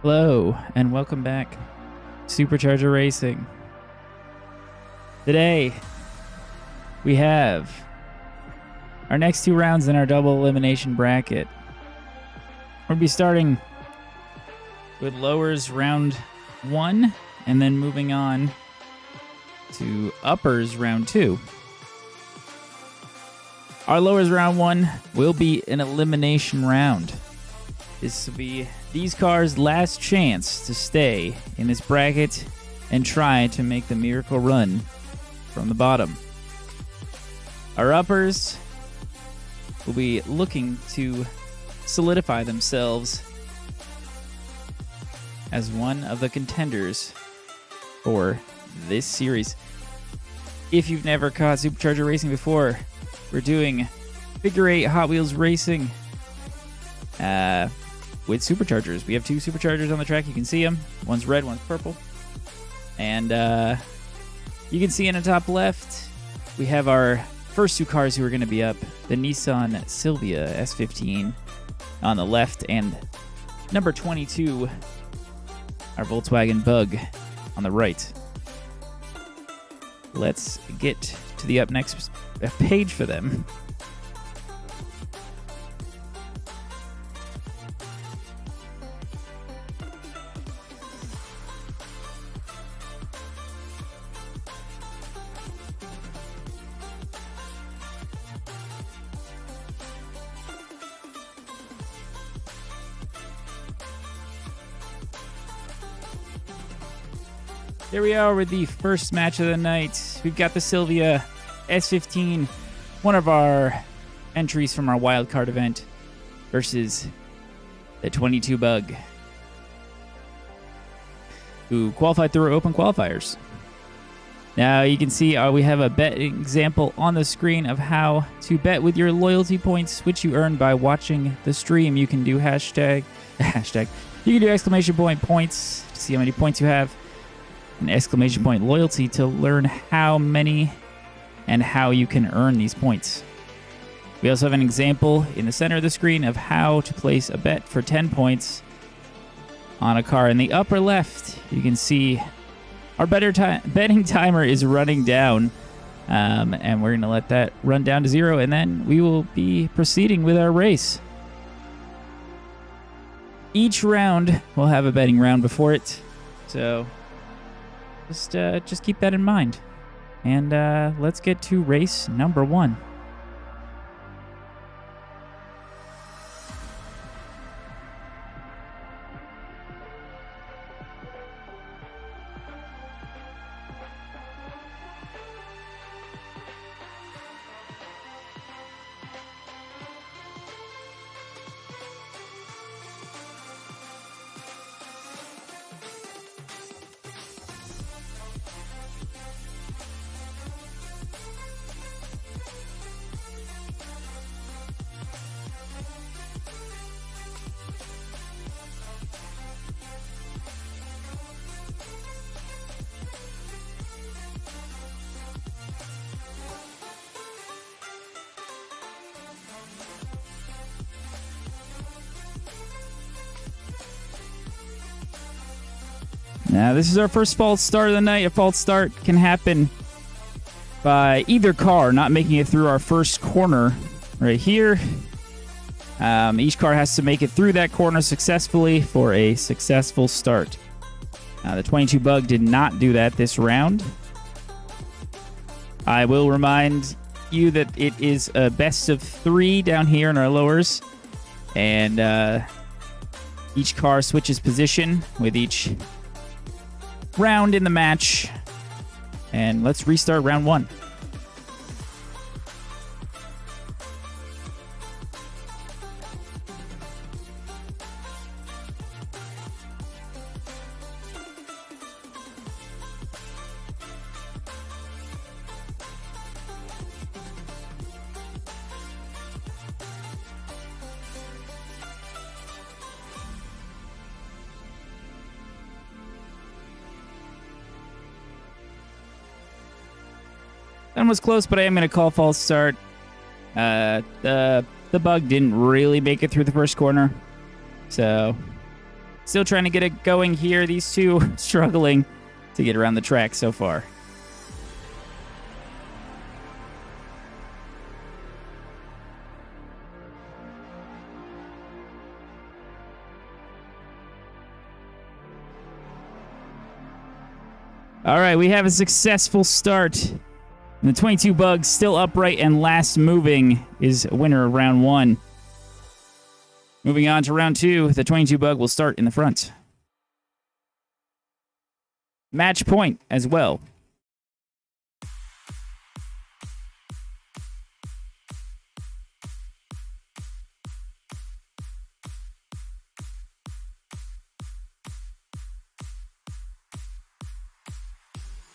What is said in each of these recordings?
Hello, and welcome back to Supercharger Racing. Today, we have our next two rounds in our double elimination bracket. We'll be starting with lowers round 1, and then moving on to uppers round 2. Our lowers round 1 will be an elimination round. This will be these cars' last chance to stay in this bracket and try to make the miracle run from the bottom. Our uppers will be looking to solidify themselves as one of the contenders for this series. If you've never caught Supercharger Racing before, we're doing figure 8 Hot Wheels racing with superchargers. We have two superchargers on the track. You can see them. One's red, one's purple. And you can see in the top left, we have our first two cars who are going to be up. The Nissan Silvia S15 on the left, and number 22, our Volkswagen Bug on the right. Let's get to the up next page for them. There we are with the first match of the night. We've got the Silvia S15, one of our entries from our wildcard event, versus the 22 Bug, who qualified through open qualifiers. Now you can see we have a bet example on the screen of how to bet with your loyalty points, which you earn by watching the stream. You can do hashtag. You can do exclamation point points to see how many points you have, an exclamation point loyalty to learn how many and how you can earn these points. We also have an example in the center of the screen of how to place a bet for 10 points on a car. In the upper left, you can see our betting timer is running down, and we're going to let that run down to 0, and then we will be proceeding with our race. Each round will have a betting round before it, so just keep that in mind. And let's get to race number 1. Now, this is our first false start of the night. A false start can happen by either car not making it through our first corner right here. Each car has to make it through that corner successfully for a successful start. The 22 Bug did not do that this round. I will remind you that it is a best of 3 down here in our lowers, and each car switches position with each round in the match. And let's restart round 1. That was close, but I am going to call false start. The Bug didn't really make it through the first corner. So Still trying to get it going here. These two struggling to get around the track so far. All right, we have a successful start. And the 22 Bug, still upright and last moving, is winner of round 1. Moving on to round 2, the 22 Bug will start in the front. Match point as well.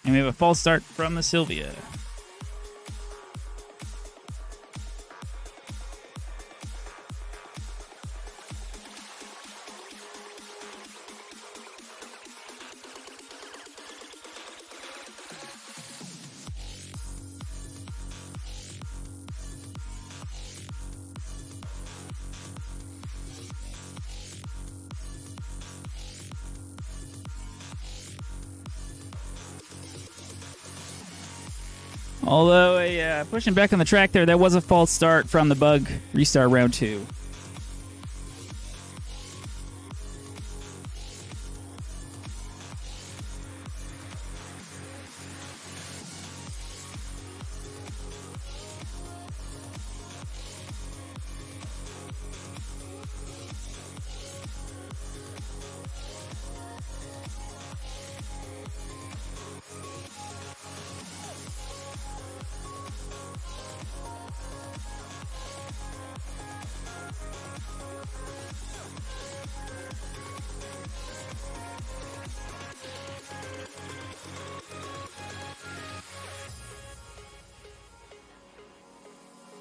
And we have a false start from the Sylvia. Although pushing back on the track there, that was a false start from the Bug. Restart round 2.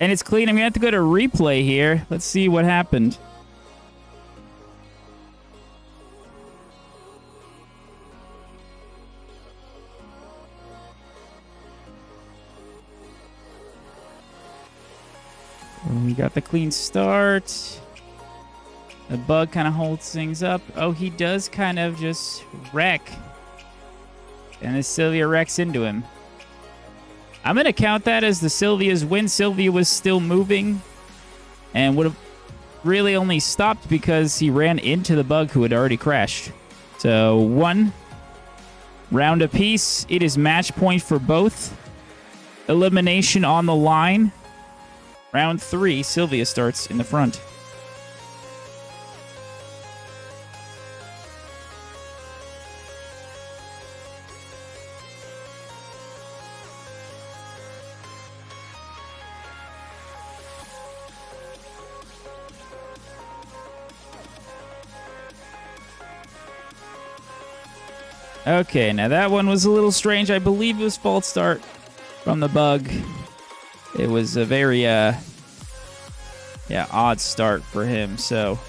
And it's clean. I'm going to have to go to replay here. Let's see what happened. We got the clean start. The Bug kind of holds things up. Oh, he does kind of just wreck. And the Sylvia wrecks into him. I'm going to count that as the Sylvia's win. Sylvia was still moving and would have really only stopped because he ran into the Bug who had already crashed. So 1 round apiece. It is match point for both. Elimination on the line. Round 3, Sylvia starts in the front. Okay, now that one was a little strange. I believe it was false start from the Bug. It was a very, odd start for him. So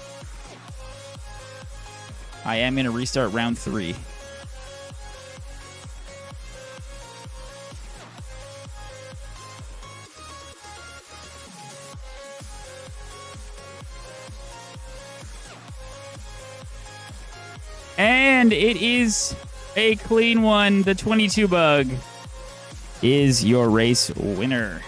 I am going to restart round 3. And it is a clean one. The 22 Bug is your race winner.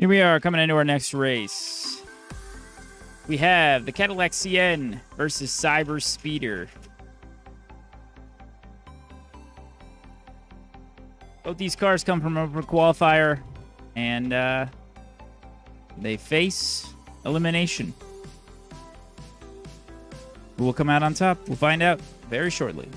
Here we are coming into our next race. We have the Cadillac CN versus Cyber Speeder. Both these cars come from Open Qualifier, and they face elimination. Who will come out on top? We'll find out very shortly.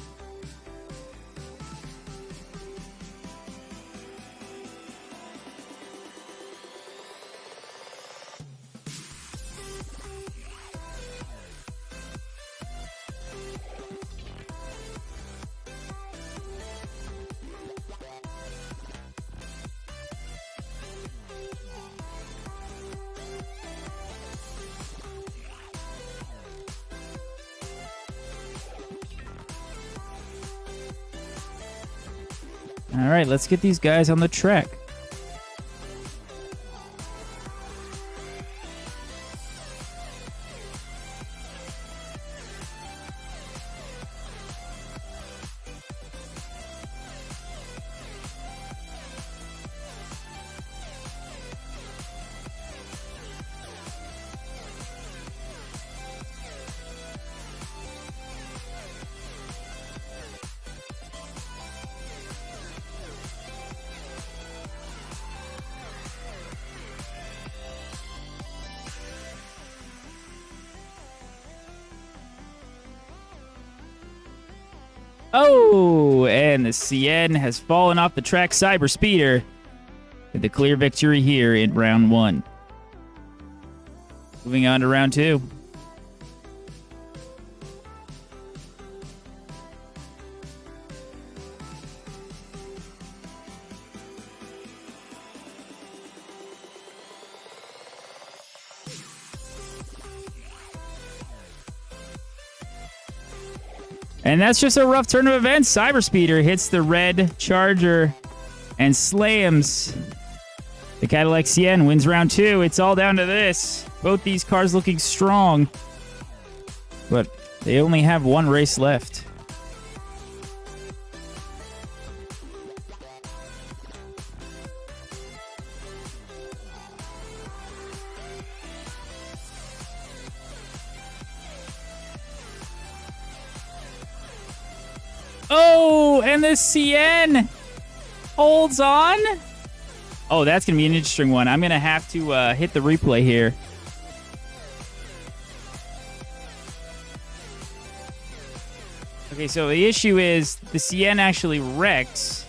All right, let's get these guys on the track. Oh, and the CN has fallen off the track. Cyber Speeder with the clear victory here in round 1. Moving on to round 2. And that's just a rough turn of events. Cyber Speeder hits the red Charger and slams the Cadillac CN, wins round 2. It's all down to this. Both these cars looking strong, but they only have one race left. Oh, and the CN holds on. Oh, that's going to be an interesting one. I'm going to have to hit the replay here. Okay, so the issue is the CN actually wrecks.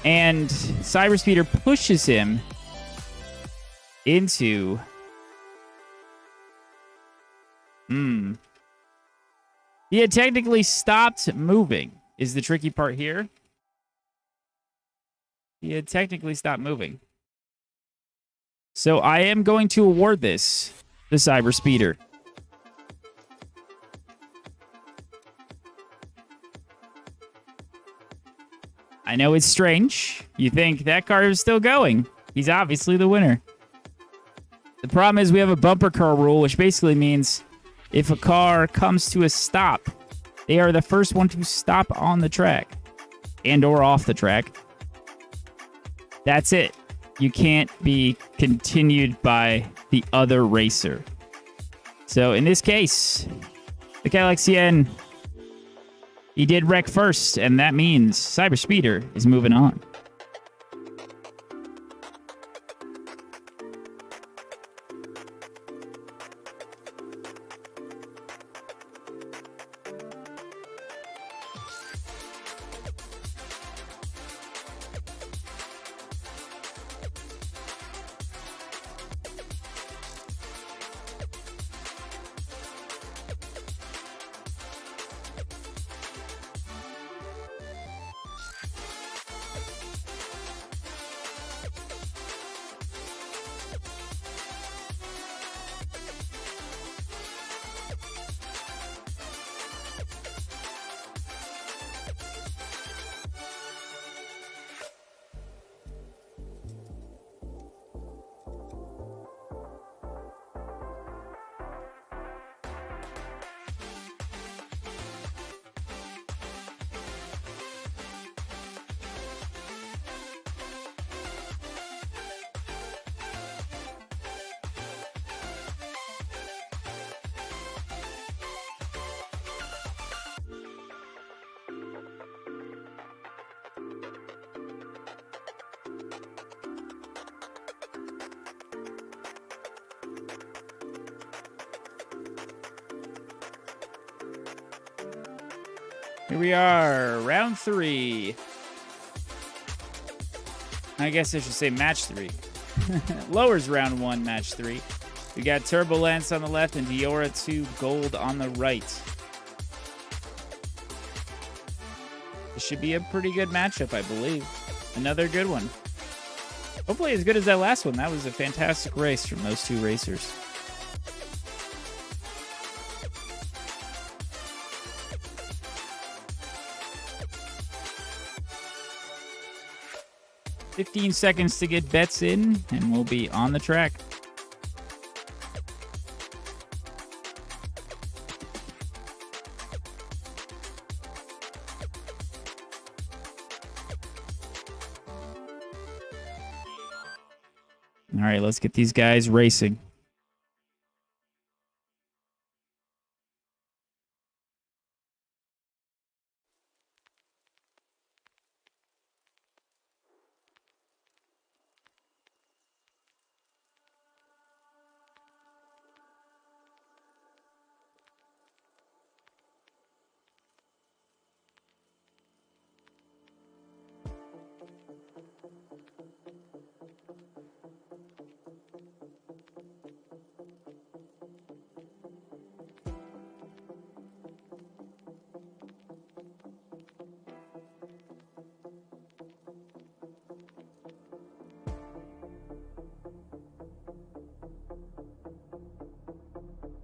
And Cyber Speeder pushes him into... He had technically stopped moving, is the tricky part here. He had technically stopped moving. So I am going to award this to Cyber Speeder. I know it's strange. You think that car is still going. He's obviously the winner. The problem is we have a bumper car rule, which basically means if a car comes to a stop, they are the first one to stop on the track and or off the track. That's it. You can't be continued by the other racer. So in this case, the Cadillac CN, he did wreck first, and that means Cyber Speeder is moving on. Here we are, round 3. I guess I should say match 3. Lowers round 1, match 3. We got Turbulence on the left and Diora 2 Gold on the right. This should be a pretty good matchup, I believe. Another good one. Hopefully as good as that last one. That was a fantastic race from those two racers. "15 seconds to get bets in, and we'll be on the track." All right, let's get these guys racing.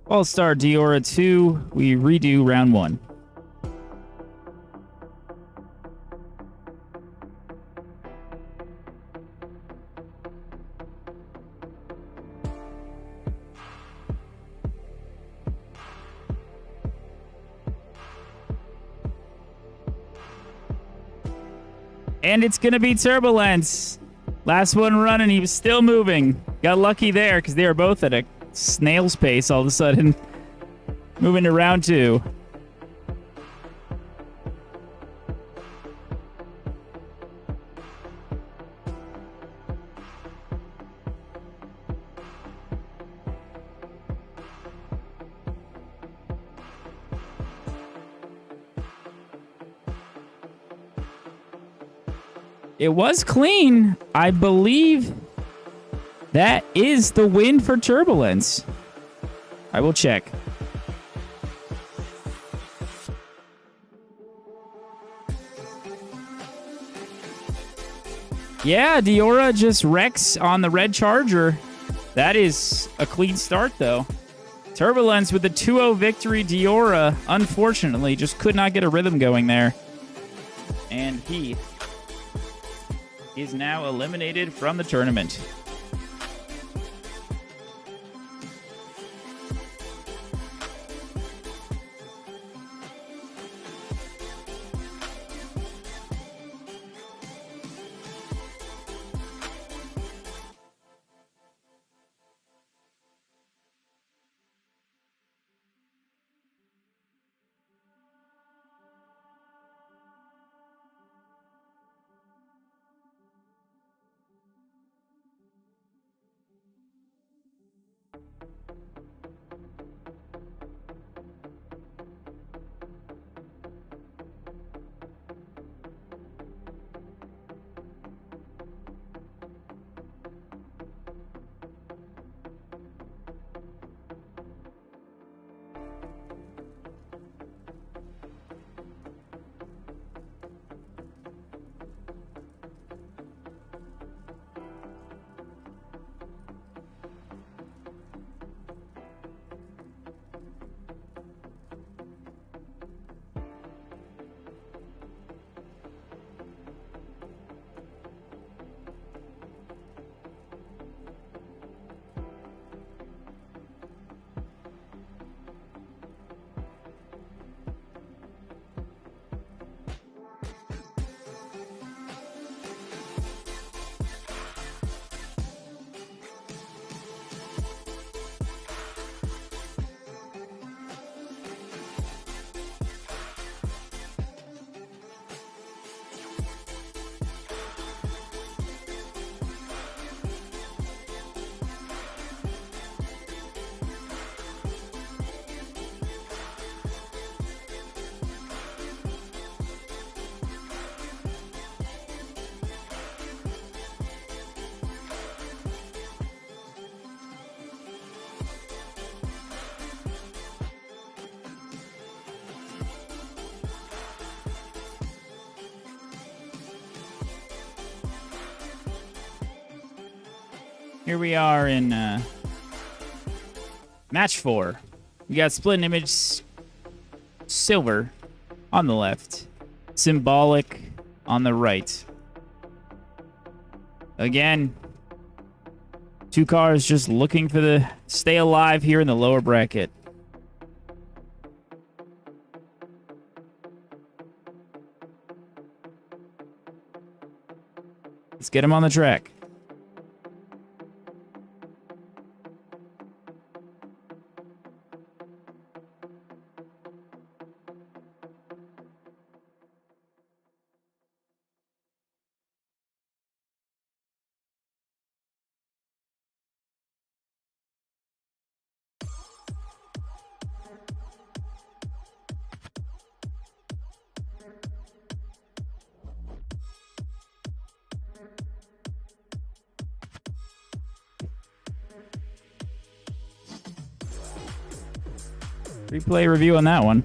All-Star Diora 2, we redo round 1. And it's going to be Turbulence. Last one running, he was still moving. Got lucky there because they were both at a snail's pace all of a sudden. Moving to round 2. It was clean. I believe that is the win for Turbulence. I will check. Yeah, Diora just wrecks on the red Charger. That is a clean start, though. Turbulence with the 2-0 victory. Diora, unfortunately, just could not get a rhythm going there. And he is now eliminated from the tournament. Here we are in match 4. We got split image silver on the left, symbolic on the right. Again, 2 cars just looking for the stay alive here in the lower bracket. Let's get him on the track. Replay review on that one.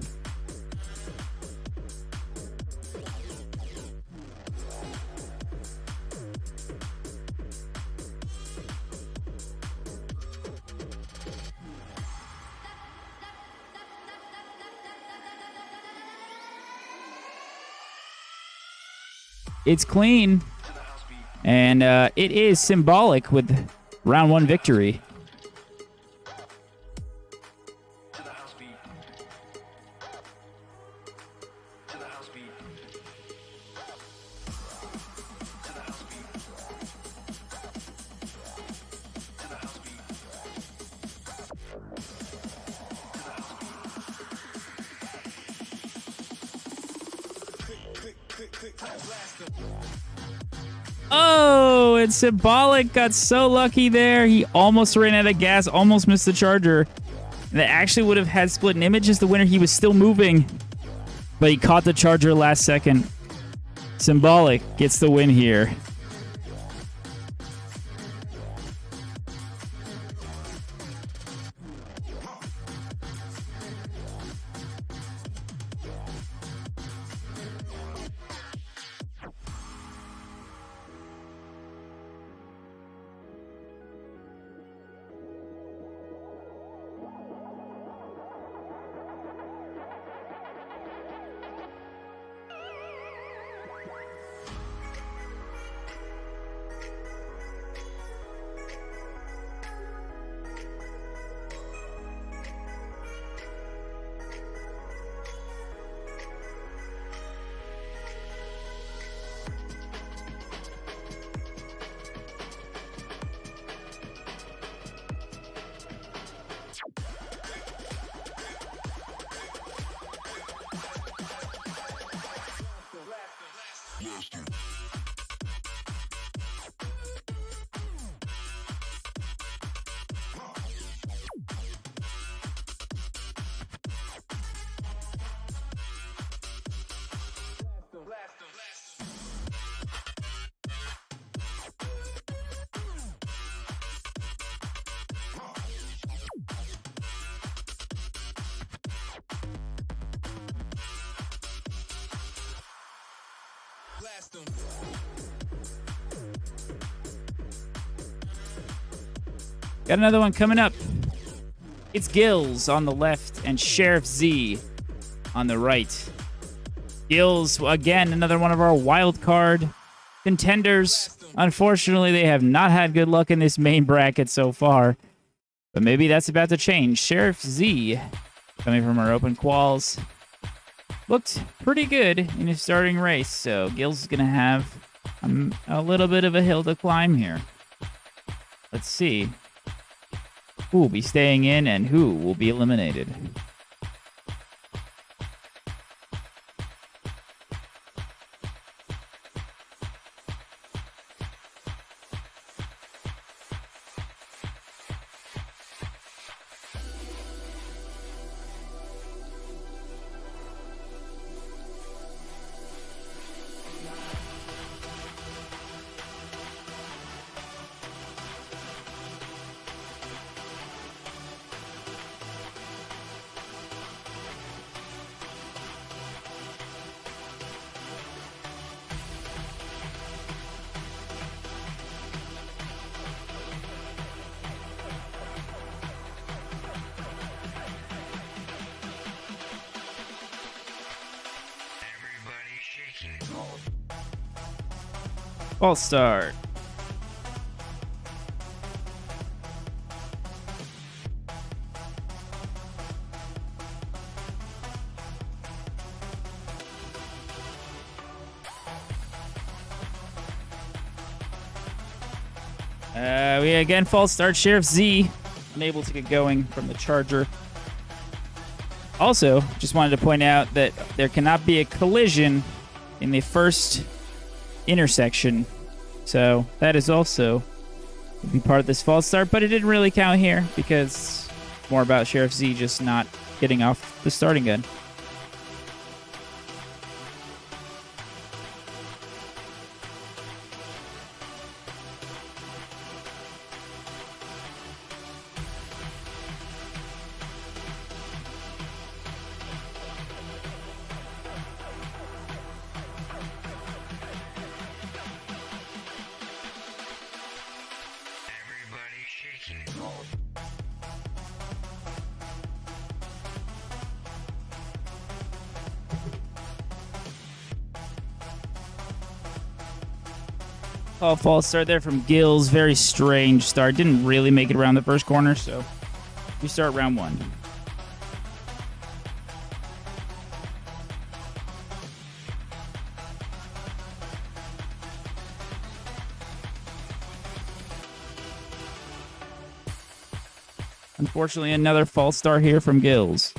It's clean, and it is symbolic with round 1 victory. Oh, and Symbolic got so lucky there. He almost ran out of gas, almost missed the charger. That actually would have had split an image as the winner. He was still moving, but he caught the charger last second. Symbolic gets the win here. Got another one coming up. It's Gills on the left and Sheriff Z on the right. Gills, again, another one of our wild card contenders. Unfortunately, they have not had good luck in this main bracket so far, but maybe that's about to change. Sheriff Z, coming from our open quals, looked pretty good in his starting race, so Gills is going to have a little bit of a hill to climb here. Let's see who will be staying in and who will be eliminated. False start. We again false start. Sheriff Z unable to get going from the charger. Also, just wanted to point out that there cannot be a collision in the first intersection. So that is also would be part of this false start, but it didn't really count here because it's more about Sheriff Z just not getting off the starting gun. Oh, false start there from Gills. Very strange start. Didn't really make it around the first corner, so we start round one. Unfortunately, another false start here from Gills.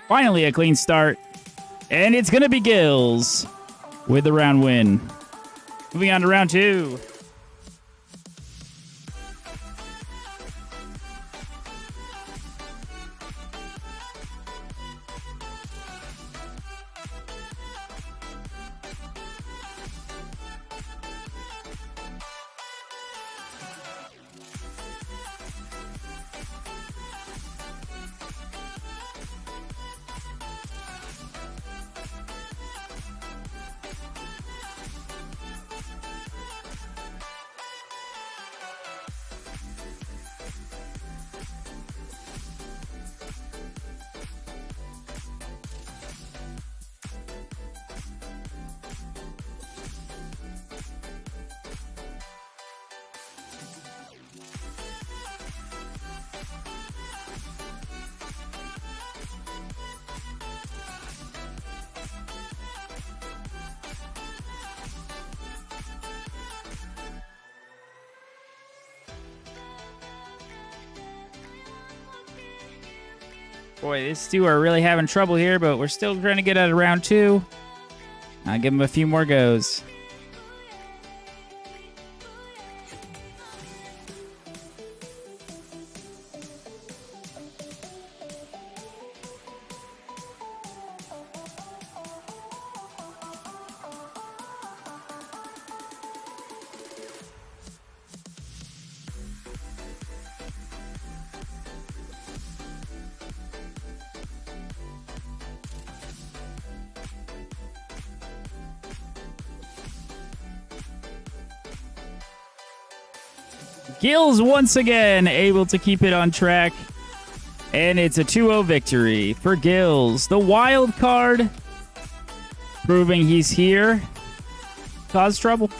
Finally, a clean start. And it's going to be Gills with the round win. Moving on to round two. Boy, these two are really having trouble here, but we're still trying to get out of round two. I'll give them a few more goes. Gills once again able to keep it on track. And it's a 2-0 victory for Gills. The wild card proving he's here. Cause trouble.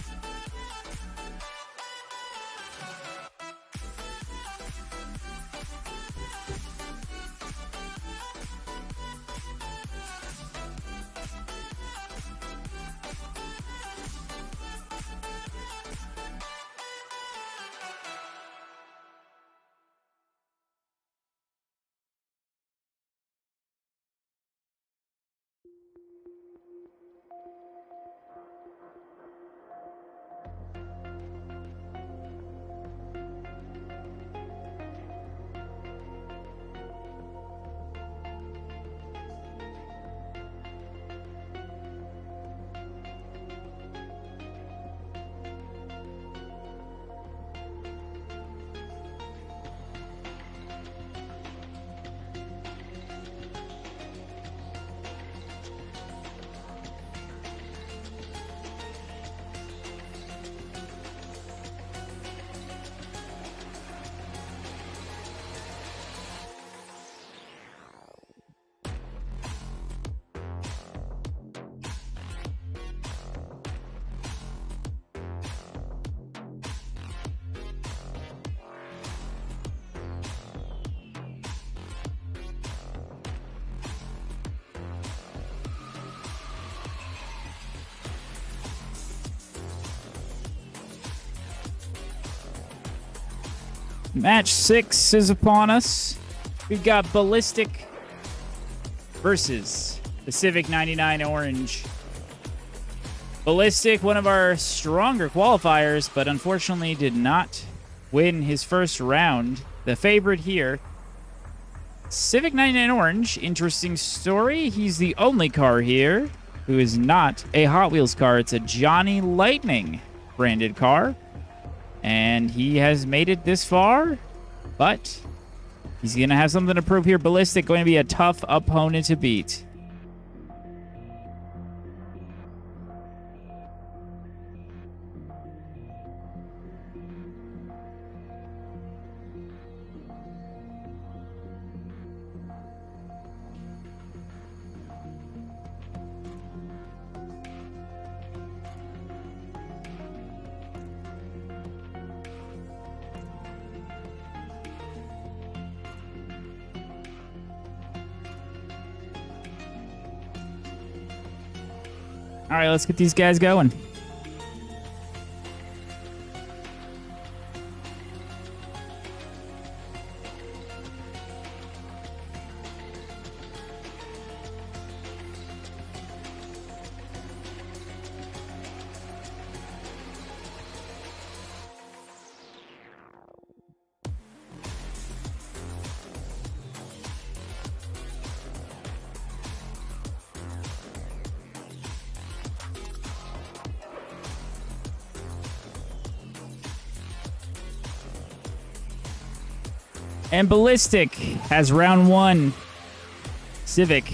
Match 6 is upon us. We've got Ballistic versus the Civic 99 Orange. Ballistic, one of our stronger qualifiers, but unfortunately did not win his first round. The favorite here. Civic 99 Orange, interesting story. He's the only car here who is not a Hot Wheels car. It's a Johnny Lightning branded car. And he has made it this far, but he's going to have something to prove here. Ballistic going to be a tough opponent to beat. All right, let's get these guys going. And Ballistic has round 1. Civic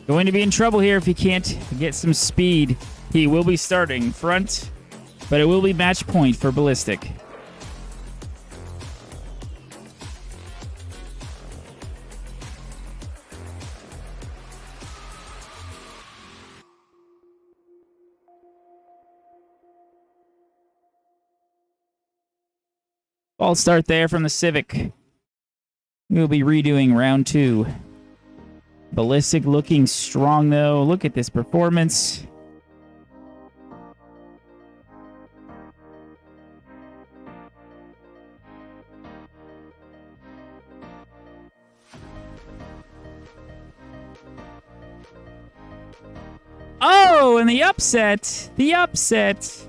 going to be in trouble here if he can't get some speed. He will be starting front, but it will be match point for Ballistic. False start there from the Civic. We'll be redoing round 2. Ballistic looking strong, though. Look at this performance. Oh, and the upset. The upset.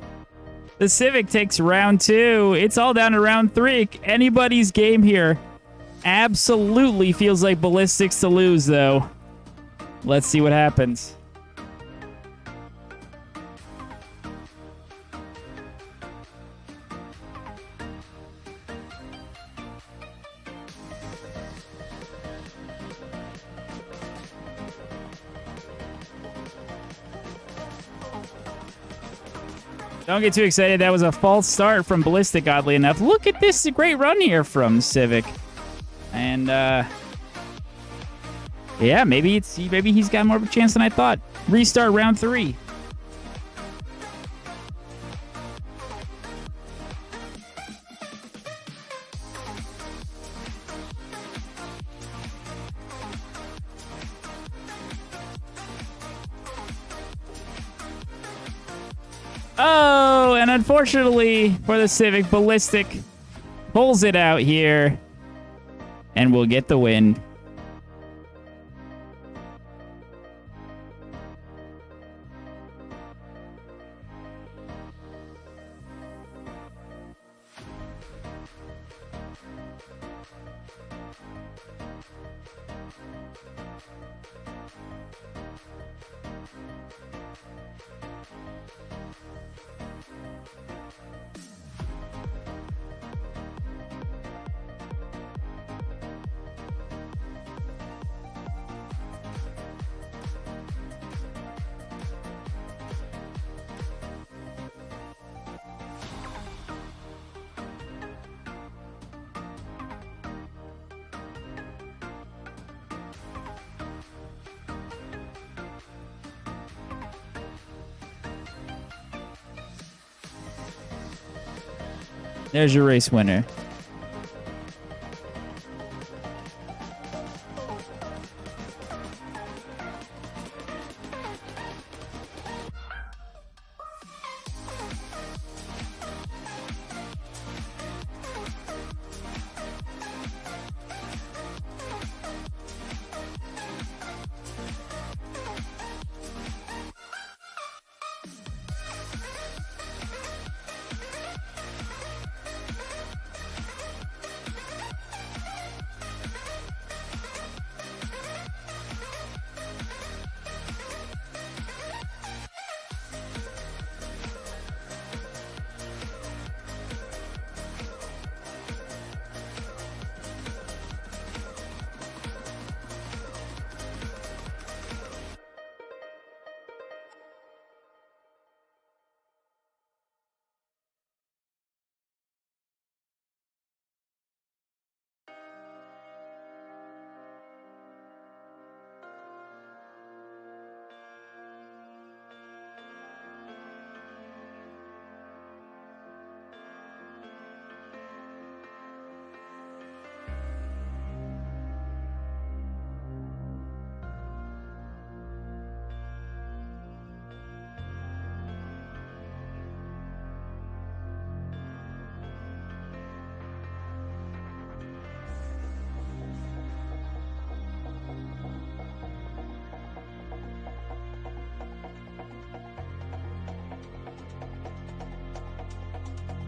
The Civic takes round 2. It's all down to round 3. Anybody's game here. Absolutely feels like Ballistic's to lose, though. Let's see what happens. Don't get too excited. That was a false start from Ballistic, oddly enough. Look at this great run here from Civic. And, yeah, maybe he's got more of a chance than I thought. Restart round 3. Oh, and unfortunately for the Civic, Ballistic pulls it out here and will get the win. There's your race winner.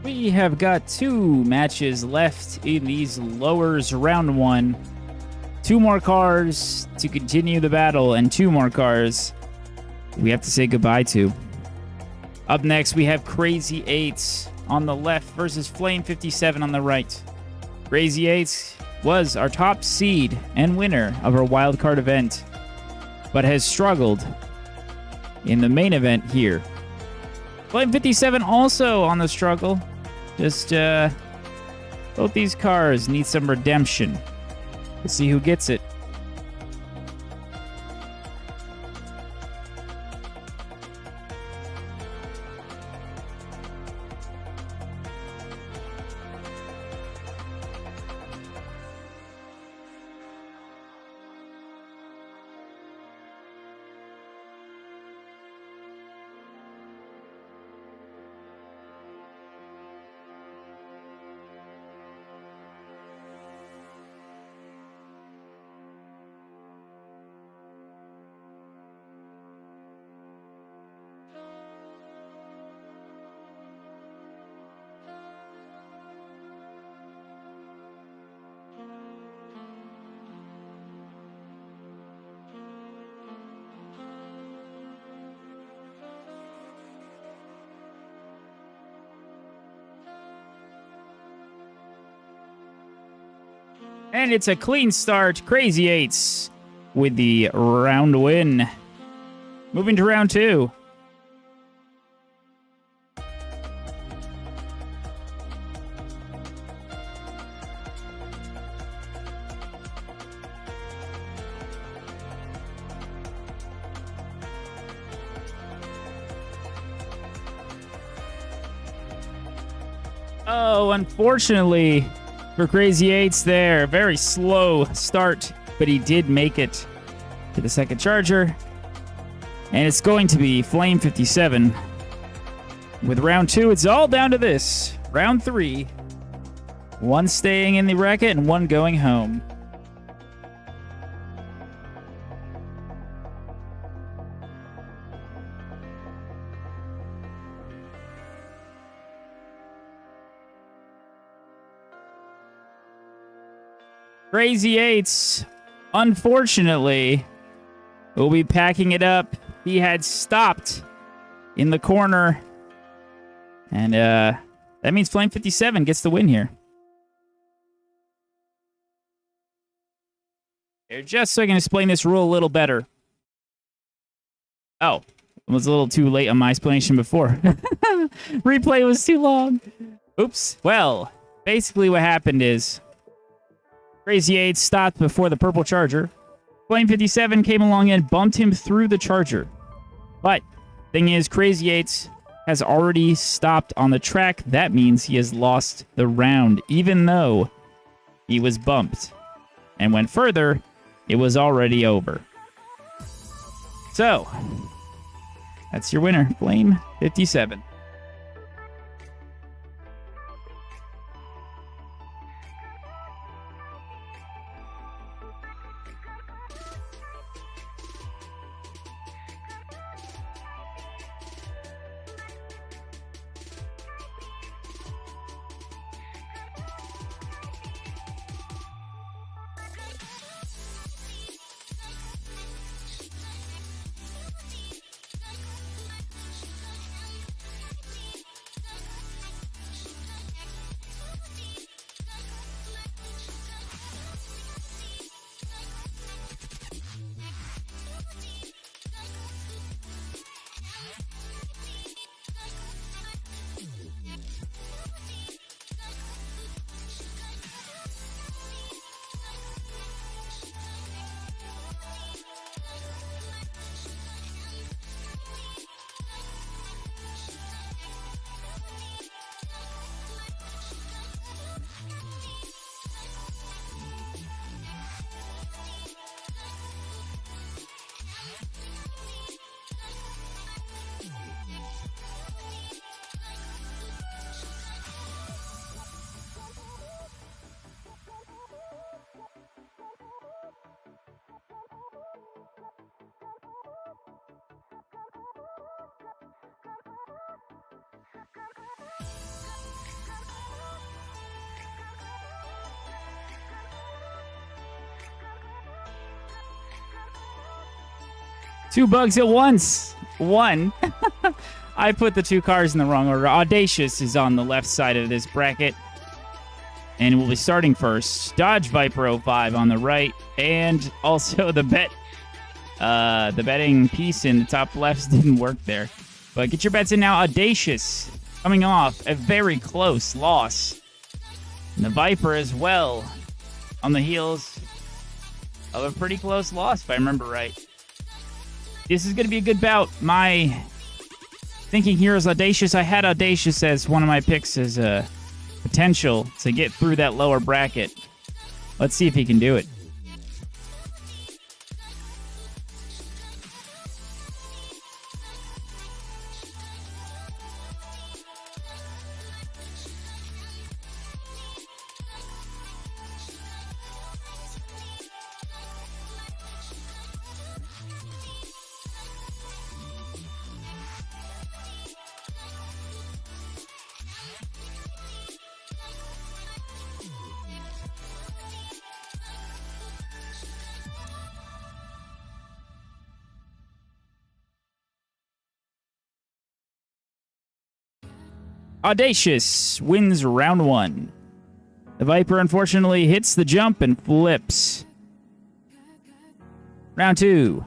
We have got 2 matches left in these lowers round 1. 2 more cars to continue the battle, and 2 more cars we have to say goodbye to. Up next, we have Crazy 8 on the left versus Flame 57 on the right. Crazy 8 was our top seed and winner of our wildcard event, but has struggled in the main event here. Flame 57 also on the struggle. Just, both these cars need some redemption. Let's see who gets it. And it's a clean start. Crazy 8s with the round win. Moving to round 2. Oh, unfortunately for Crazy 8s there. Very slow start, but he did make it to the second charger. And it's going to be Flame 57. With round 2, it's all down to this. Round 3. 1 staying in the bracket and 1 going home. Crazy 8s, unfortunately, will be packing it up. He had stopped in the corner. And that means Flame 57 gets the win here. Here, just so I can explain this rule a little better. Oh, it was a little too late on my explanation before. Replay was too long. Oops. Well, basically what happened is Crazy 8 stopped before the purple charger. Flame 57 came along and bumped him through the charger. But thing is, Crazy 8 has already stopped on the track. That means he has lost the round, even though he was bumped. And went further, it was already over. So, that's your winner, Flame 57. Two bugs at once. One. I put the two cars in the wrong order. Audacious is on the left side of this bracket. And we'll be starting first. Dodge Viper 05 on the right. And also the betting piece in the top left didn't work there. But get your bets in now. Audacious coming off a very close loss. And the Viper as well on the heels of a pretty close loss, if I remember right. This is going to be a good bout. My thinking here is Audacious. I had Audacious as one of my picks as a potential to get through that lower bracket. Let's see if he can do it. Audacious wins round one. The Viper unfortunately hits the jump and flips. Round two.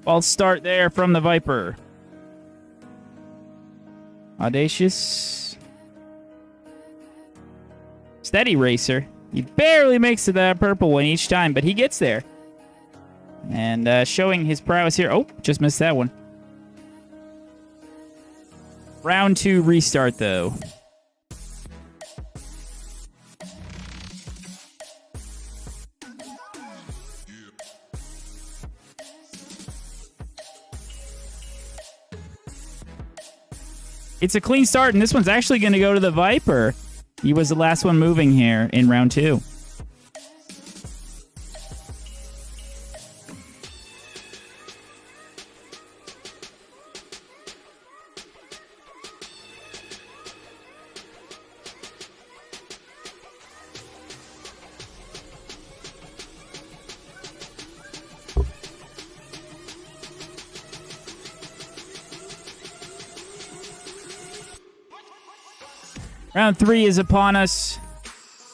False start there from the Viper. Audacious. Steady racer. He barely makes it to that purple one each time, but he gets there. And showing his prowess here. Oh, just missed that one. Round two restart, though. It's a clean start, and this one's actually going to go to the Viper. He was the last one moving here in round two. Round three is upon us.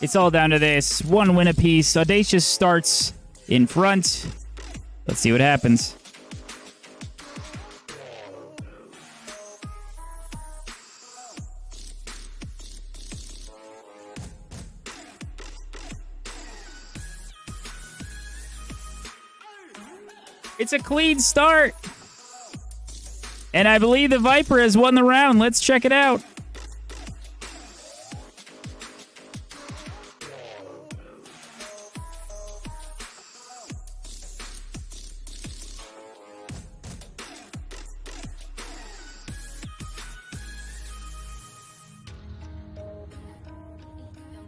It's all down to this. One win apiece. Audacious starts in front. Let's see what happens. It's a clean start. And I believe the Viper has won the round. Let's check it out.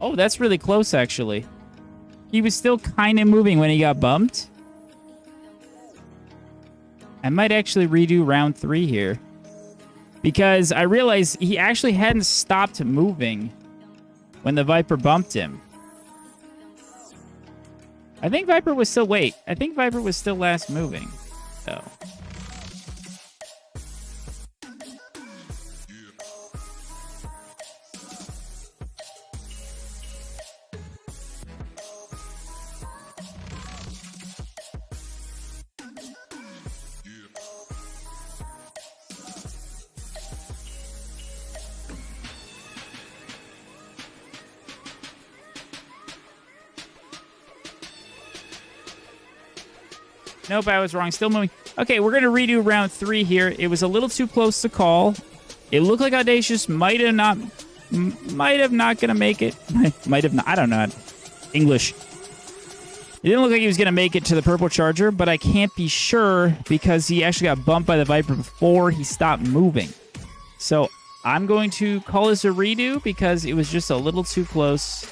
Oh, that's really close, actually. He was still kind of moving when he got bumped. I might actually redo round three here. Because I realized he actually hadn't stopped moving when the Viper bumped him. I think Viper was still... Wait. I think Viper was still last moving, though. Nope, I was wrong. Still moving. Okay, we're going to redo round three here. It was a little too close to call. It looked like Audacious might have not going to make it. Might have not. I don't know. English. It didn't look like he was going to make it to the purple charger, but I can't be sure because he actually got bumped by the Viper before he stopped moving. So I'm going to call this a redo because it was just a little too close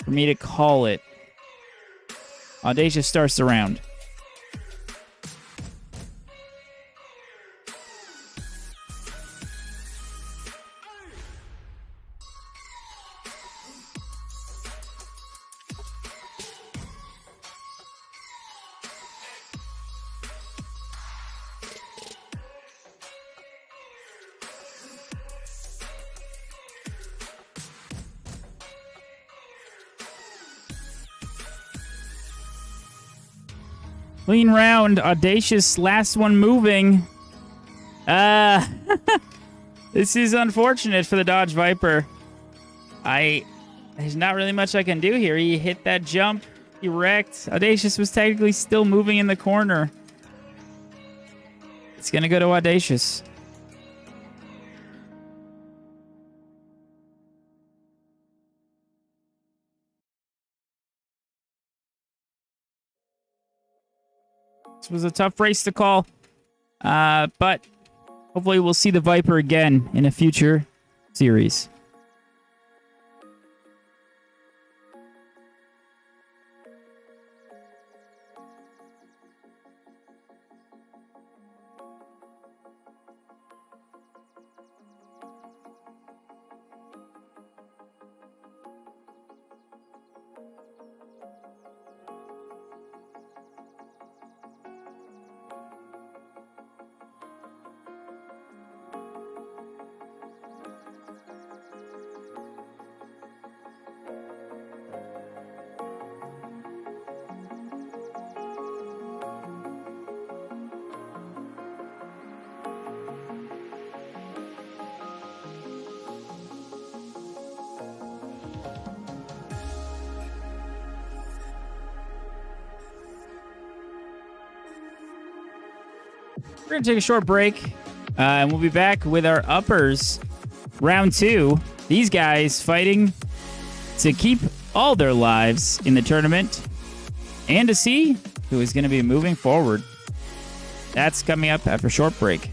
for me to call it. Audacious starts the round. Clean round. Audacious. Last one moving. This is unfortunate for the Dodge Viper. There's not really much I can do here. He hit that jump. He wrecked. Audacious was technically still moving in the corner. It's going to go to Audacious. This was a tough race to call. But hopefully we'll see the Viper again in a future series. We're going to take a short break, and we'll be back with our uppers. Round 2. These guys fighting to keep all their lives in the tournament and to see who is going to be moving forward. That's coming up after a short break.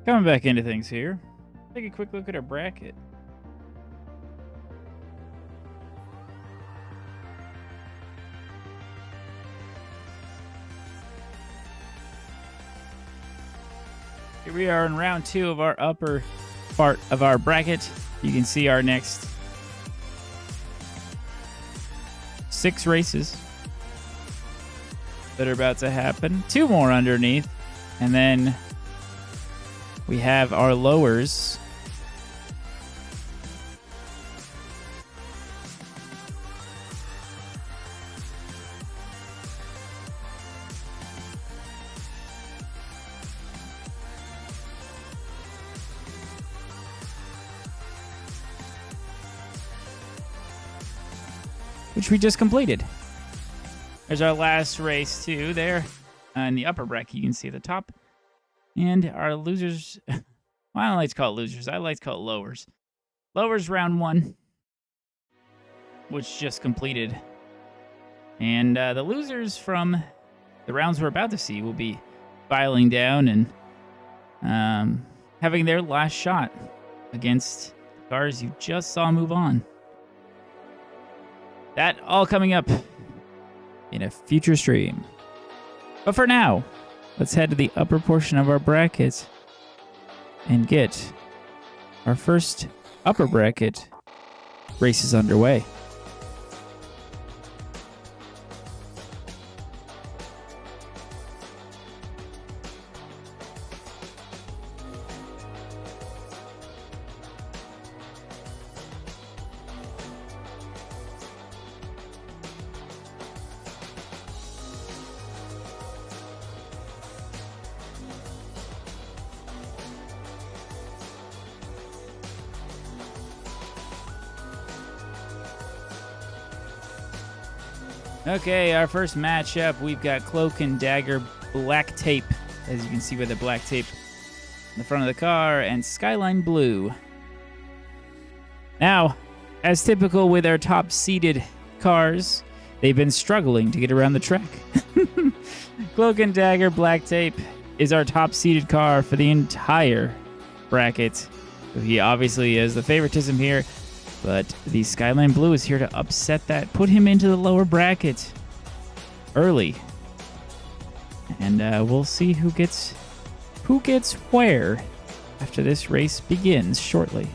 Coming back into things here. Take a quick look at our bracket. Here we are in round 2 of our upper part of our bracket. You can see our next 6 races that are about to happen. 2 more underneath. And then we have our lowers. Which we just completed. There's our last race too there in the upper bracket. You can see at the top. And our losers, well, I don't like to call it losers. I like to call it lowers. Lowers round 1, which just completed. And the losers from the rounds we're about to see will be filing down and having their last shot against the cars you just saw move on. That all coming up in a future stream. But for now, let's head to the upper portion of our bracket and get our first upper bracket races underway. Okay, our first matchup, we've got Cloak and Dagger Black Tape, as you can see by the black tape in the front of the car, and Skyline Blue. Now, as typical with our top-seeded cars, they've been struggling to get around the track. Cloak and Dagger Black Tape is our top-seeded car for the entire bracket. He obviously is the favoritism here. But the Skyline Blue is here to upset that, put him into the lower bracket early. And we'll see who gets where after this race begins shortly.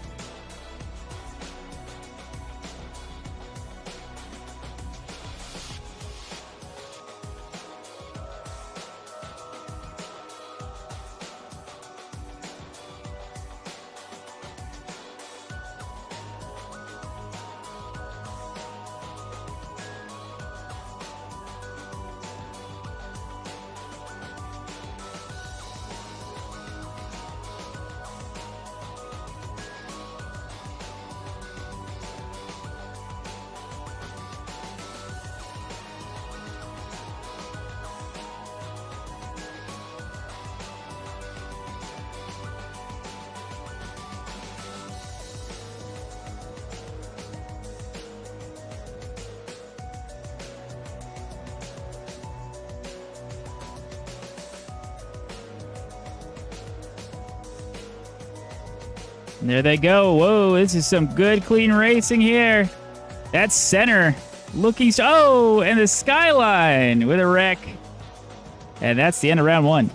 And there they go. Whoa, this is some good, clean racing here. That's center. Looking... Oh, and the Skyline with a wreck. And that's the end of round 1.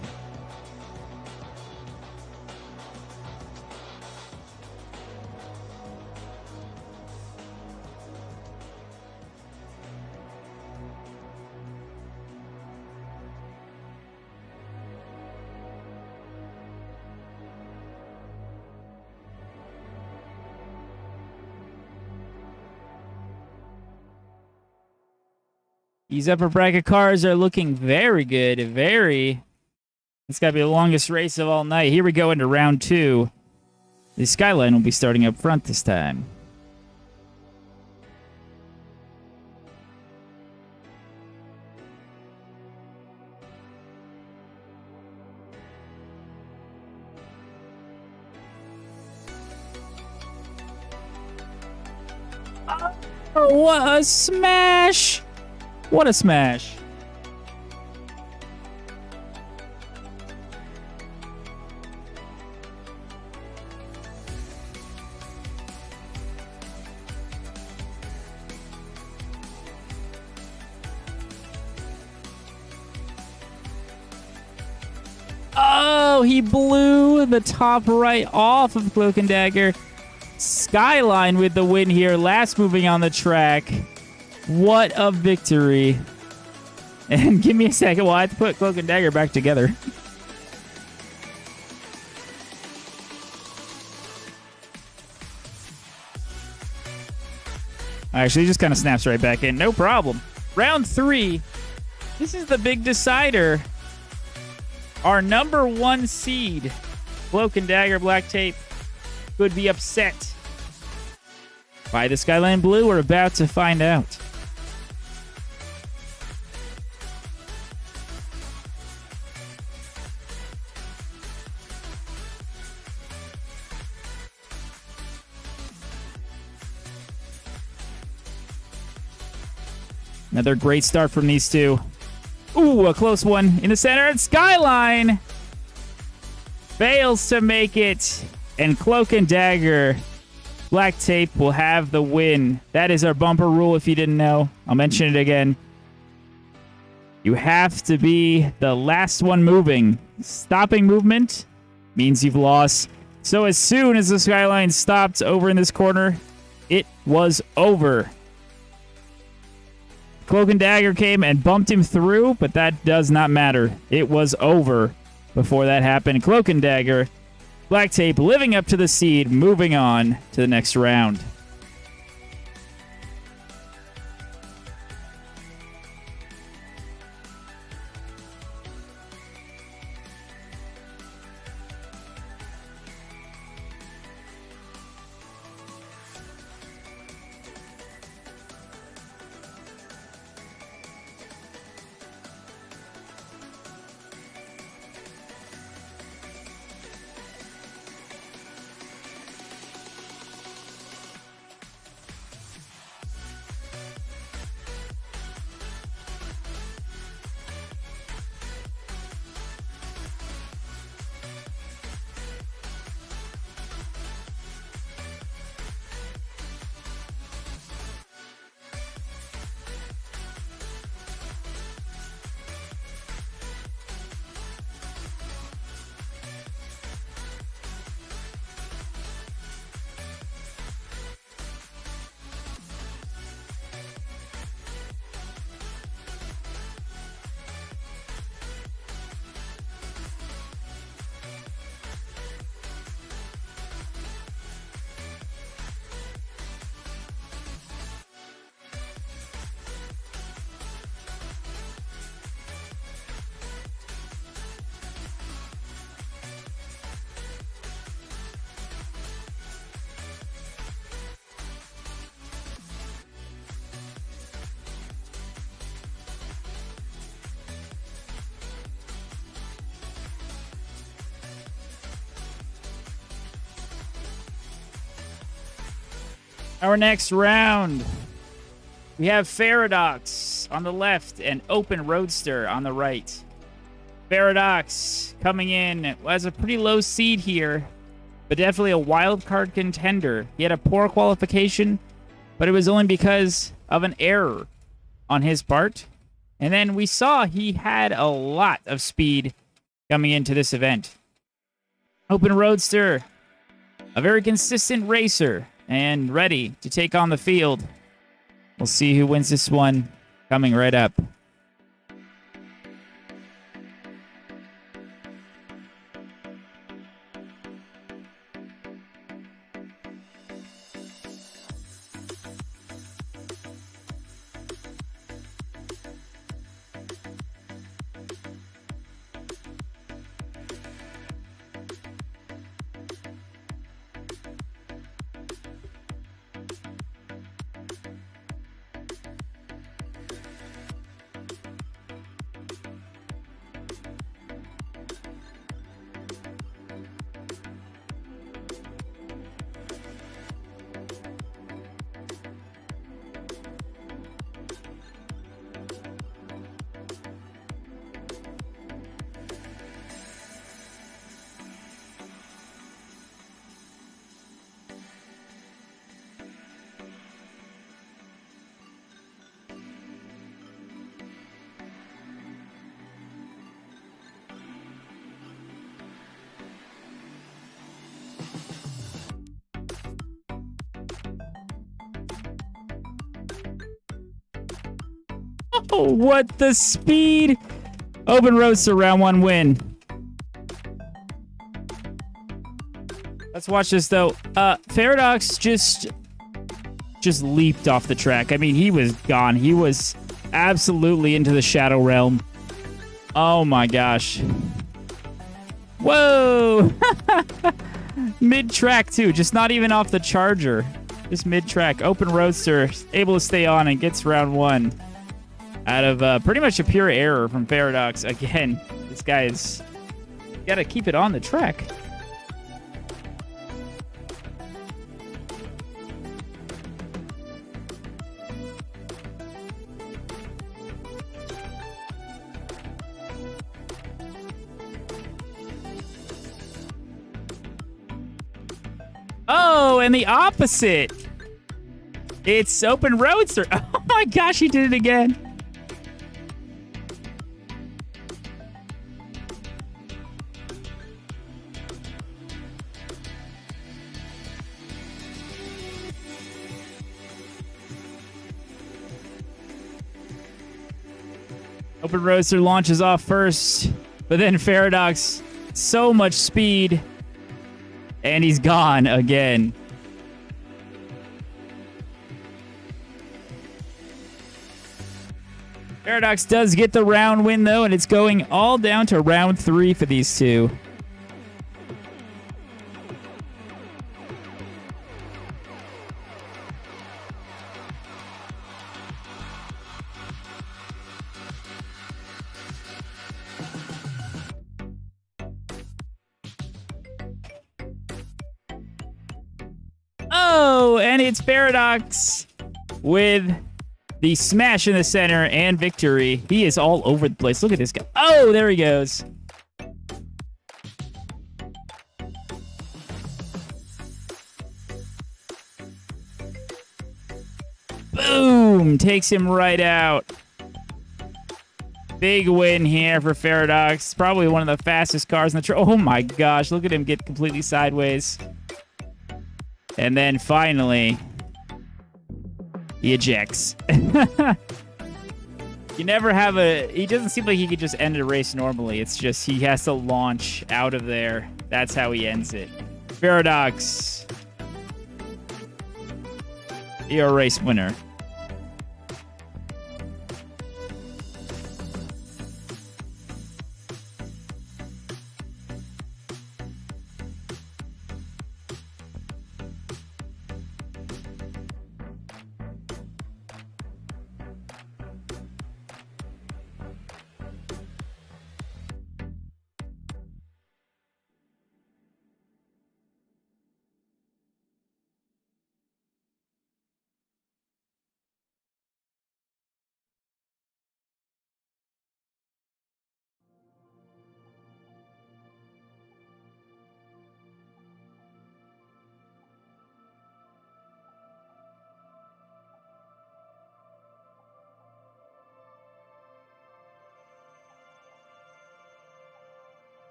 These upper bracket cars are looking very good. It's got to be the longest race of all night. Here we go into round 2. The Skyline will be starting up front this time. Oh, what a smash! What a smash. Oh, he blew the top right off of Cloak and Dagger. Skyline with the win here. Last moving on the track. What a victory. And give me a second while I have to put Cloak and Dagger back together. Actually, he just kind of snaps right back in. No problem. Round 3. This is the big decider. Our number 1 seed, Cloak and Dagger Black Tape, could be upset by the Skyline Blue. We're about to find out. Another great start from these two. Ooh, a close one in the center. And Skyline fails to make it. And Cloak and Dagger Black Tape will have the win. That is our bumper rule if you didn't know. I'll mention it again. You have to be the last one moving. Stopping movement means you've lost. So as soon as the Skyline stopped over in this corner, it was over. Cloak and Dagger came and bumped him through, but that does not matter. It was over before that happened. Cloak and Dagger, Black Tape living up to the seed, moving on to the next round. Our next round, we have Paradox on the left and Open Roadster on the right. Paradox coming in as a pretty low seed here, but definitely a wild card contender. He had a poor qualification, but it was only because of an error on his part. And then we saw he had a lot of speed coming into this event. Open Roadster, a very consistent racer, and ready to take on the field. We'll see who wins this one coming right up. Oh, what the speed! Open roadster, round 1 win. Let's watch this, though. Faradox just leaped off the track. I mean, he was gone. He was absolutely into the Shadow Realm. Oh, my gosh. Whoa! Mid-track, too. Just not even off the charger. Just mid-track. Open roadster, able to stay on and gets round 1. Out of pretty much a pure error from Faradox. Again, this guy's got to keep it on the track. Oh, and the opposite. It's open roadster. Oh my gosh, he did it again. Open roadster launches off first, but then Faradox, so much speed, and he's gone again. Faradox does get the round win, though, and it's going all down to round 3 for these two. Oh, and it's Faradox with the smash in the center and victory. He is all over the place. Look at this guy. Oh, there he goes. Boom! Takes him right out. Big win here for Faradox. Probably one of the fastest cars in the track. Oh my gosh, look at him get completely sideways. And then finally, he ejects. You never have a... He doesn't seem like he could just end a race normally. It's just he has to launch out of there. That's how he ends it. Faradox, you're a race winner.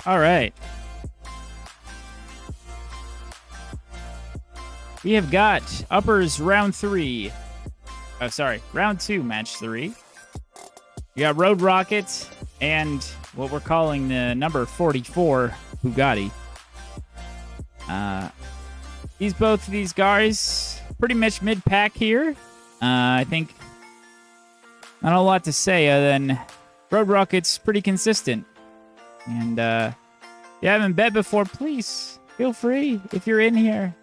All right. We have got uppers round 3. Oh, sorry, round 2, match 3. We got Road Rocket and what we're calling the number 44 Bugatti. Both of these guys pretty much mid-pack here. I think not a lot to say other than Road Rocket's pretty consistent. And if you haven't bet before, please feel free. If you're in here,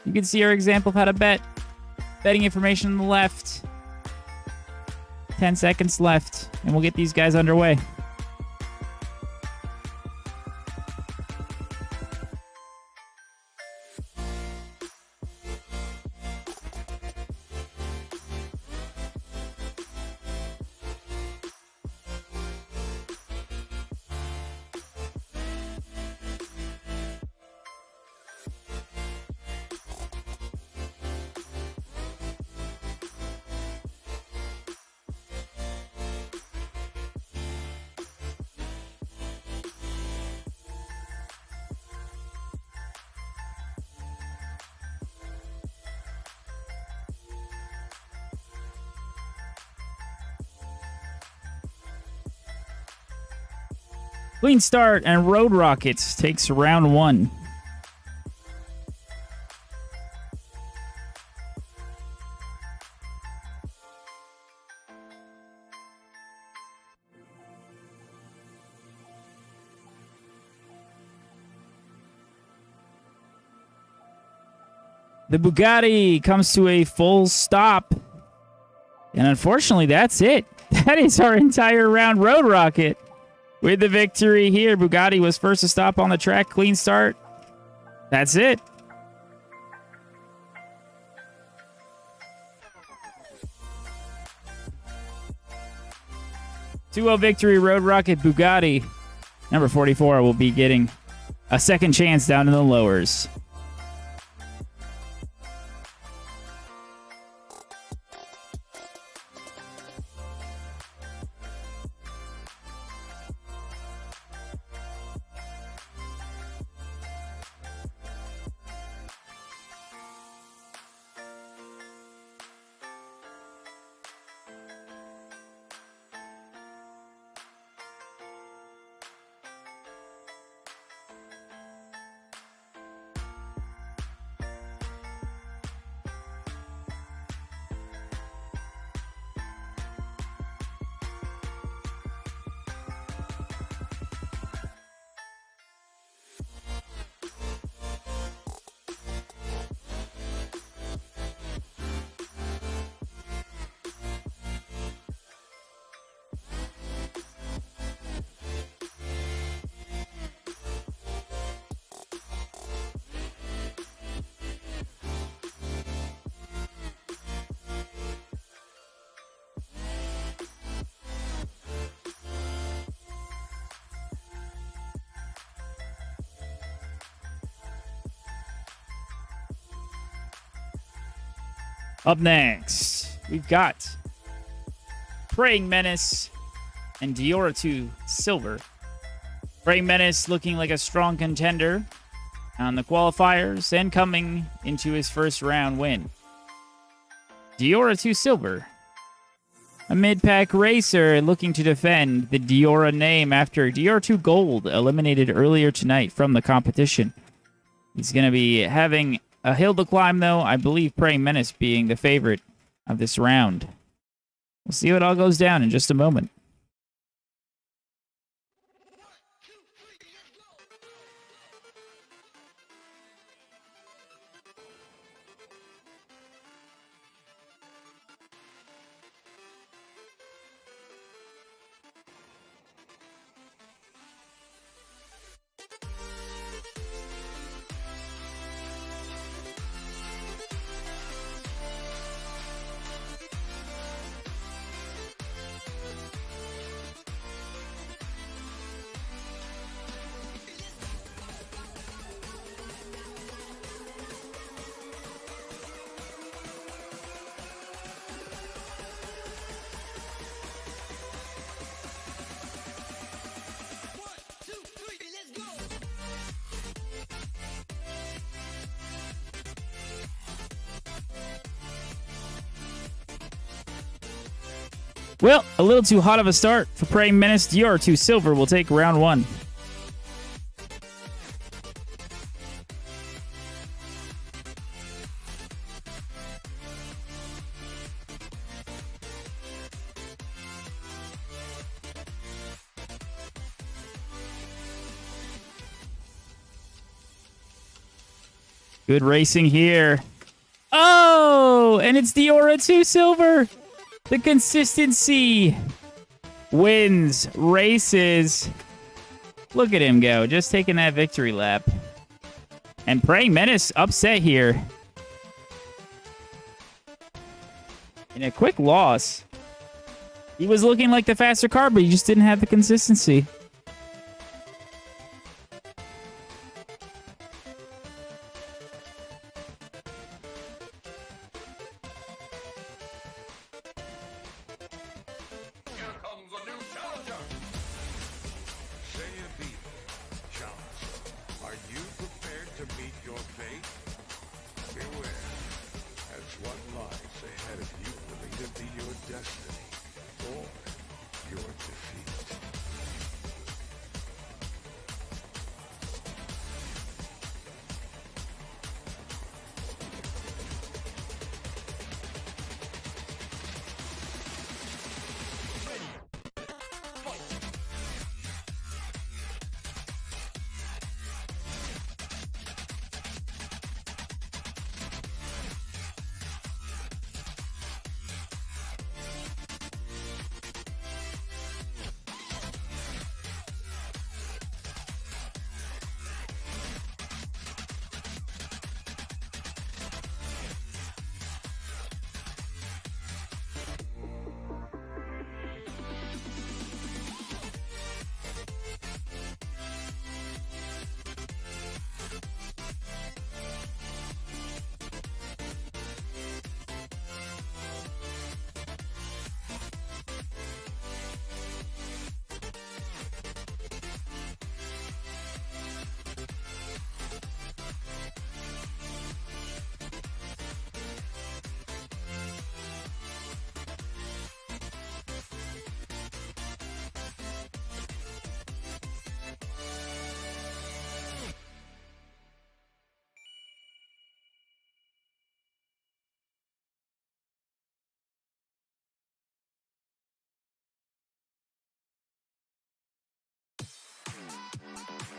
you can see our example of how to bet. Betting information on the left. 10 seconds left, and we'll get these guys underway. Clean Start and Road Rockets takes round 1. The Bugatti comes to a full stop. And unfortunately, that's it. That is our entire round. Road Rocket with the victory here. Bugatti was first to stop on the track. Clean Start. That's it. Two-0 victory, Road Rocket. Bugatti, number 44, will be getting a second chance down in the lowers. Up next, we've got Praying Menace and RD2 Silver. Praying Menace looking like a strong contender on the qualifiers and coming into his first round win. RD2 Silver, a mid-pack racer looking to defend the Diora name after RD2 Gold eliminated earlier tonight from the competition. He's going to be having a hill to climb, though. I believe Praying Menace being the favorite of this round. We'll see what all goes down in just a moment. Well, a little too hot of a start for Praying Menace. RD2 Silver will take round 1. Good racing here. Oh, and it's the RD2 silver. The consistency wins races. Look at him go, just taking that victory lap. And Praying Menace upset here. In a quick loss. He was looking like the faster car, but he just didn't have the consistency.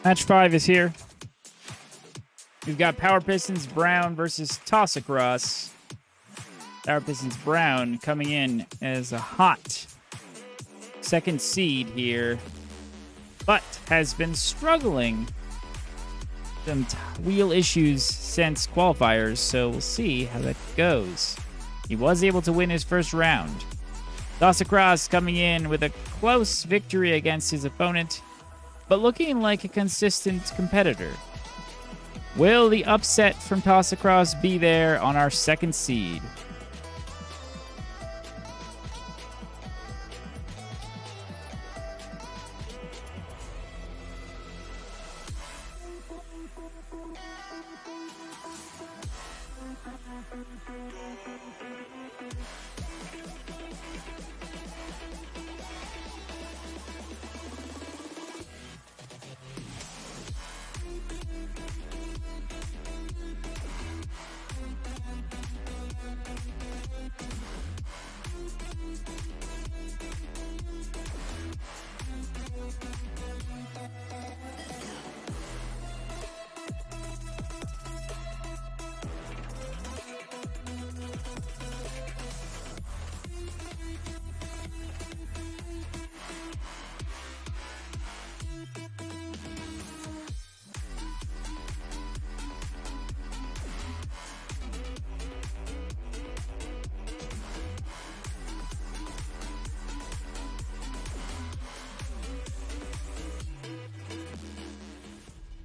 Match 5 is here. We've got Power Pistons Brown versus Toss Across. Power Pistons Brown coming in as a hot second seed here, but has been struggling. Some wheel issues since qualifiers, so we'll see how that goes. He was able to win his first round. Toss Across coming in with a close victory against his opponent, but looking like a consistent competitor. Will the upset from Toss Across be there on our second seed?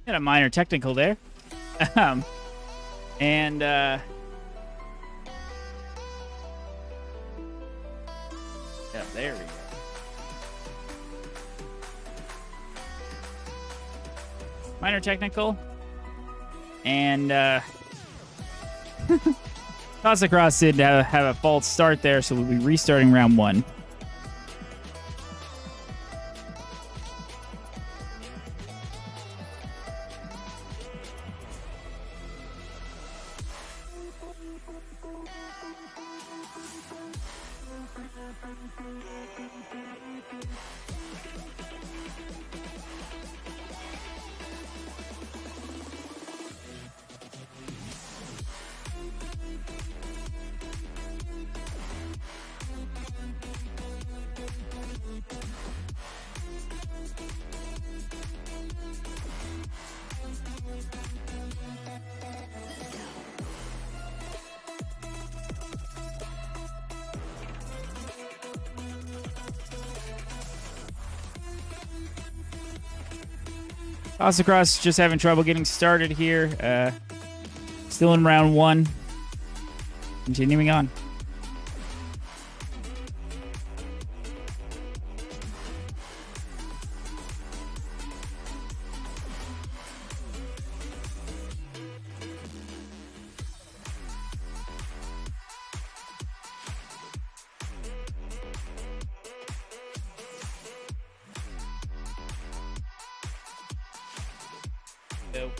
Had a minor technical there. Yeah, there we go. Minor technical. And Toss Across did have a false start there, so we'll be restarting round 1. Toss across, just having trouble getting started here. Still in round 1. Continuing on. Go.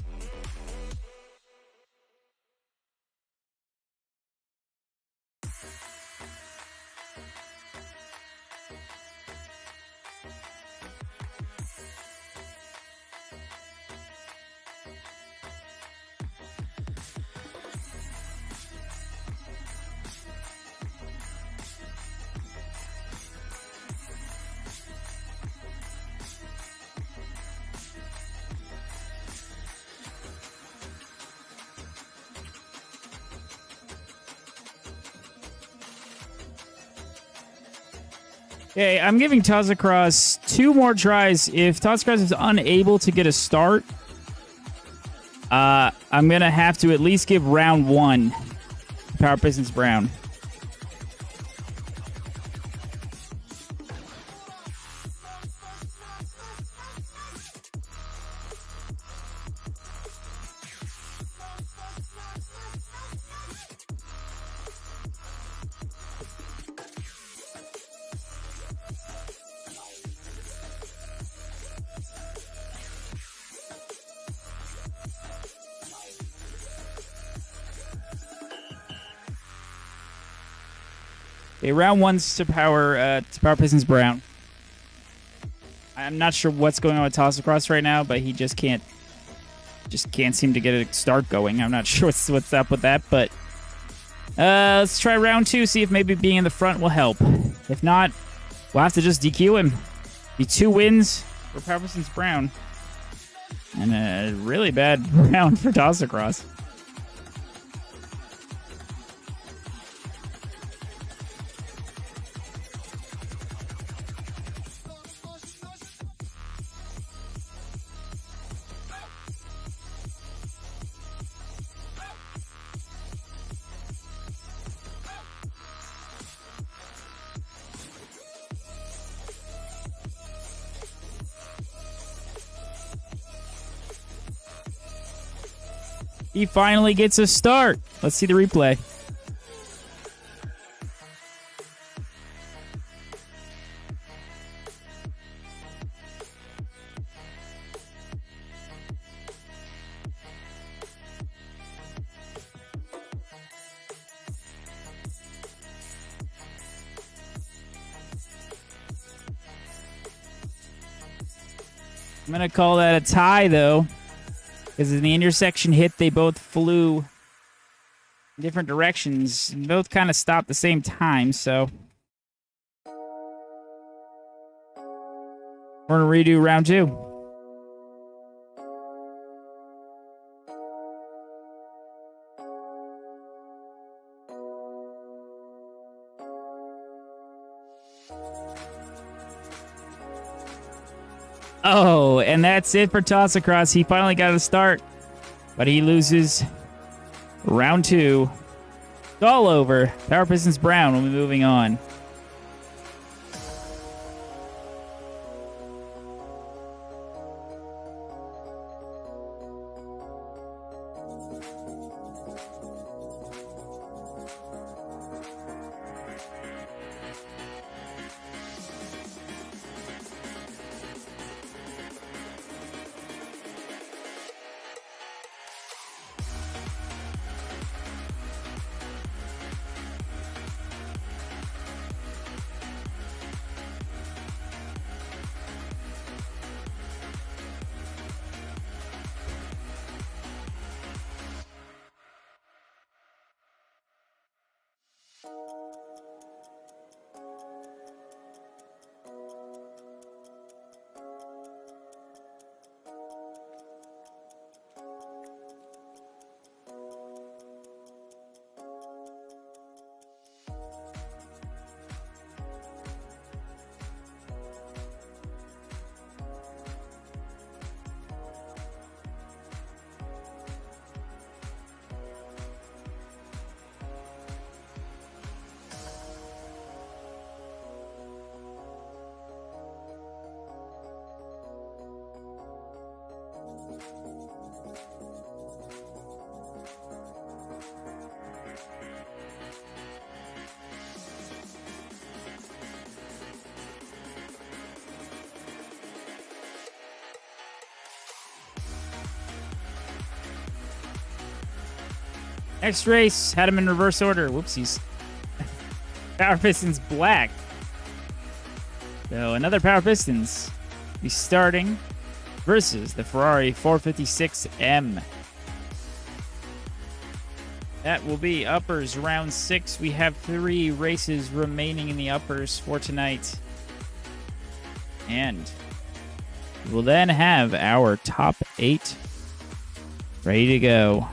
Okay, I'm giving Toss Across 2 more tries. If Toss Across is unable to get a start, I'm going to have to at least give round 1 Power Pistons Brown. Okay, round 1's to Power Pistons Brown. I'm not sure what's going on with Toss Across right now, but he just can't seem to get a start going. I'm not sure what's up with that, but let's try round 2, see if maybe being in the front will help. If not, we'll have to just DQ him. Be 2 wins for Power Pistons Brown. And a really bad round for Toss Across. He finally gets a start. Let's see the replay. I'm going to call that a tie, though. Because in the intersection hit, they both flew in different directions. Both kind of stopped at the same time, so we're going to redo round 2. Oh, and that's it for Toss Across. He finally got a start, but he loses round 2. It's all over. Power Pistons Brown will be moving on. Next race, had them in reverse order. Whoopsies. Power Pistons Black. So another Power Pistons. Be starting versus the Ferrari 456M. That will be uppers round 6. We have 3 races remaining in the uppers for tonight. And we will then have our top 8 ready to go.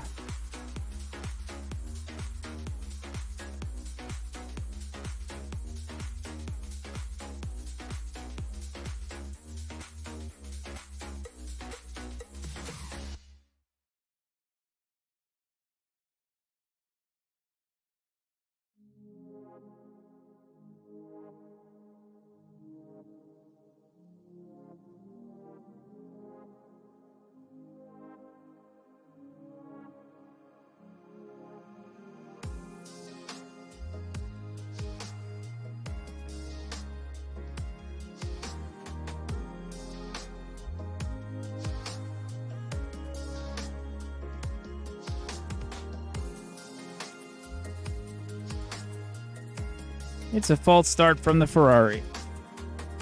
It's a false start from the Ferrari.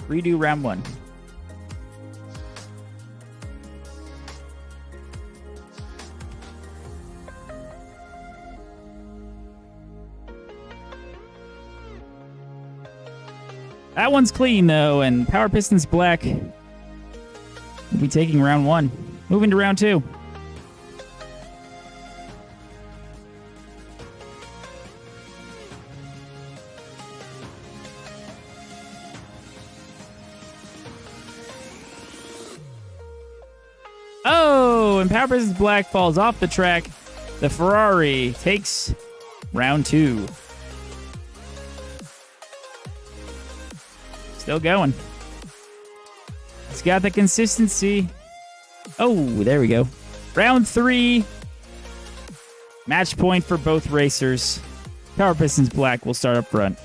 Redo round 1. That one's clean, though, and Power Pistons Black will be taking round 1. Moving to round 2. Oh, and Power Pistons Black falls off the track. The Ferrari takes round 2. Still going. It's got the consistency. Oh, there we go. Round 3. Match point for both racers. Power Pistons Black will start up front.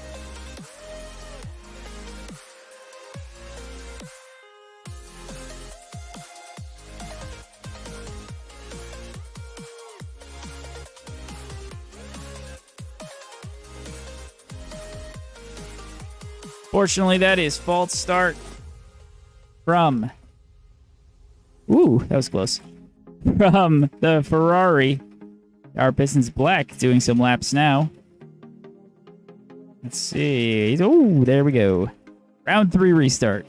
Fortunately, that is false start from... Ooh, that was close. From the Ferrari. Our Pistons Black doing some laps now. Let's see. Oh, there we go. Round 3 restart.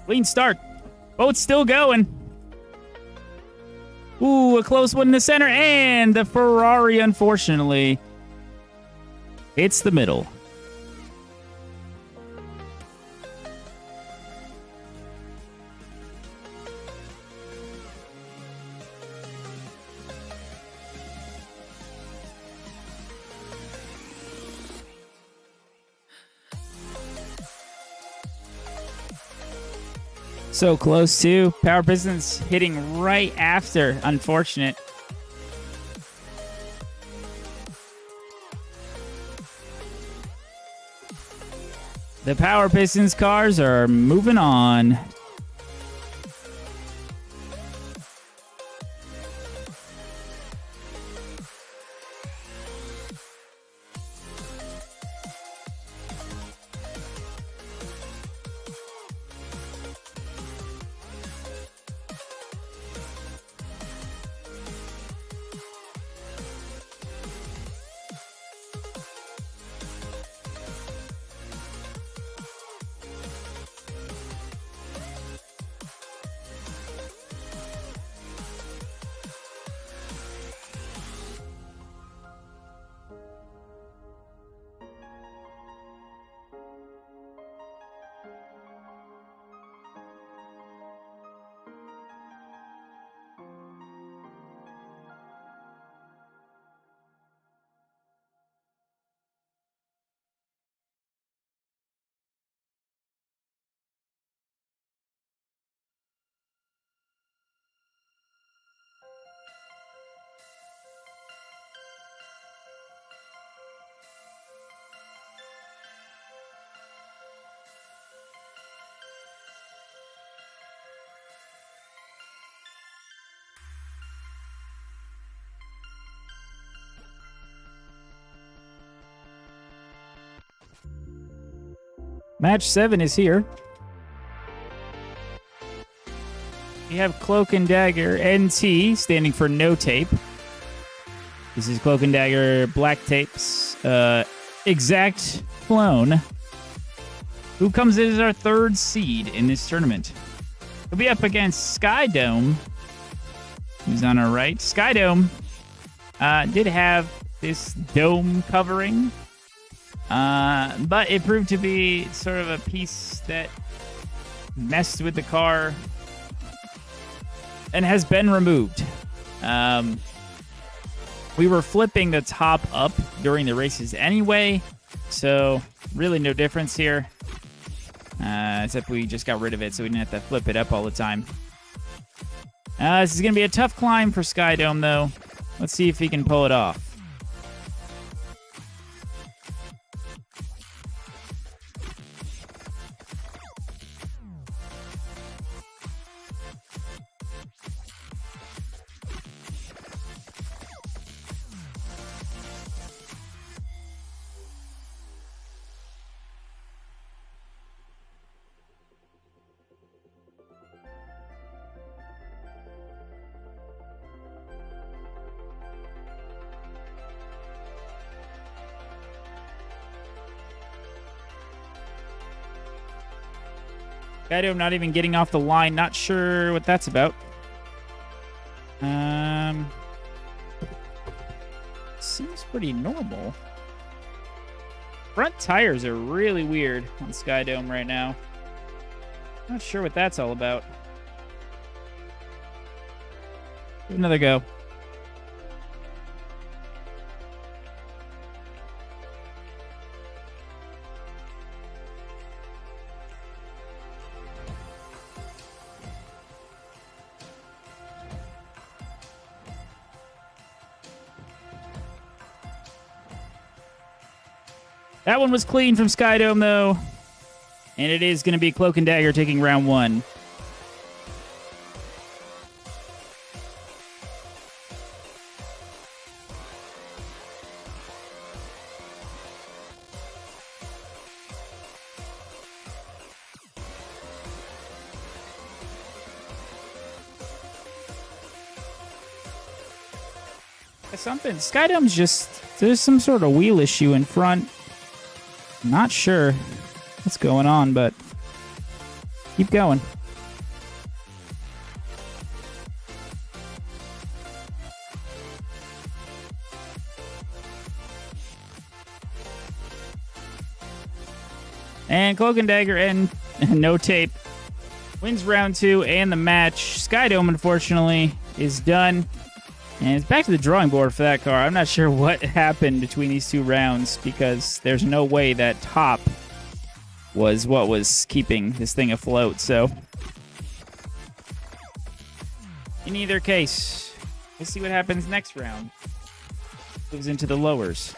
Clean start. Boat's still going. Ooh, a close one in the center. And the Ferrari, unfortunately, hits the middle. So close to Power Pistons hitting right after. Unfortunate. The Power Pistons cars are moving on. Match 7 is here. We have Cloak and Dagger NT, standing for no tape. This is Cloak and Dagger Black Tape's exact clone, who comes in as our 3rd seed in this tournament. He'll be up against Skydome, who's on our right. Skydome did have this dome covering, but it proved to be sort of a piece that messed with the car and has been removed. We were flipping the top up during the races anyway, so really no difference here. Except we just got rid of it, so we didn't have to flip it up all the time. This is going to be a tough climb for Skydome, though. Let's see if he can pull it off. Skydome not even getting off the line. Not sure what that's about. Seems pretty normal. Front tires are really weird on Skydome right now. Not sure what that's all about. Give it another go. That one was clean from Skydome, though. And it is going to be Cloak and Dagger taking round 1. Something. Skydome's just... There's some sort of wheel issue in front. Not sure what's going on, but keep going. And Cloak and Dagger and no tape wins round 2 and the match. Skydome, unfortunately, is done. And it's back to the drawing board for that car. I'm not sure what happened between these 2 rounds because there's no way that top was what was keeping this thing afloat. So, in either case, let's see what happens next round. Moves into the lowers.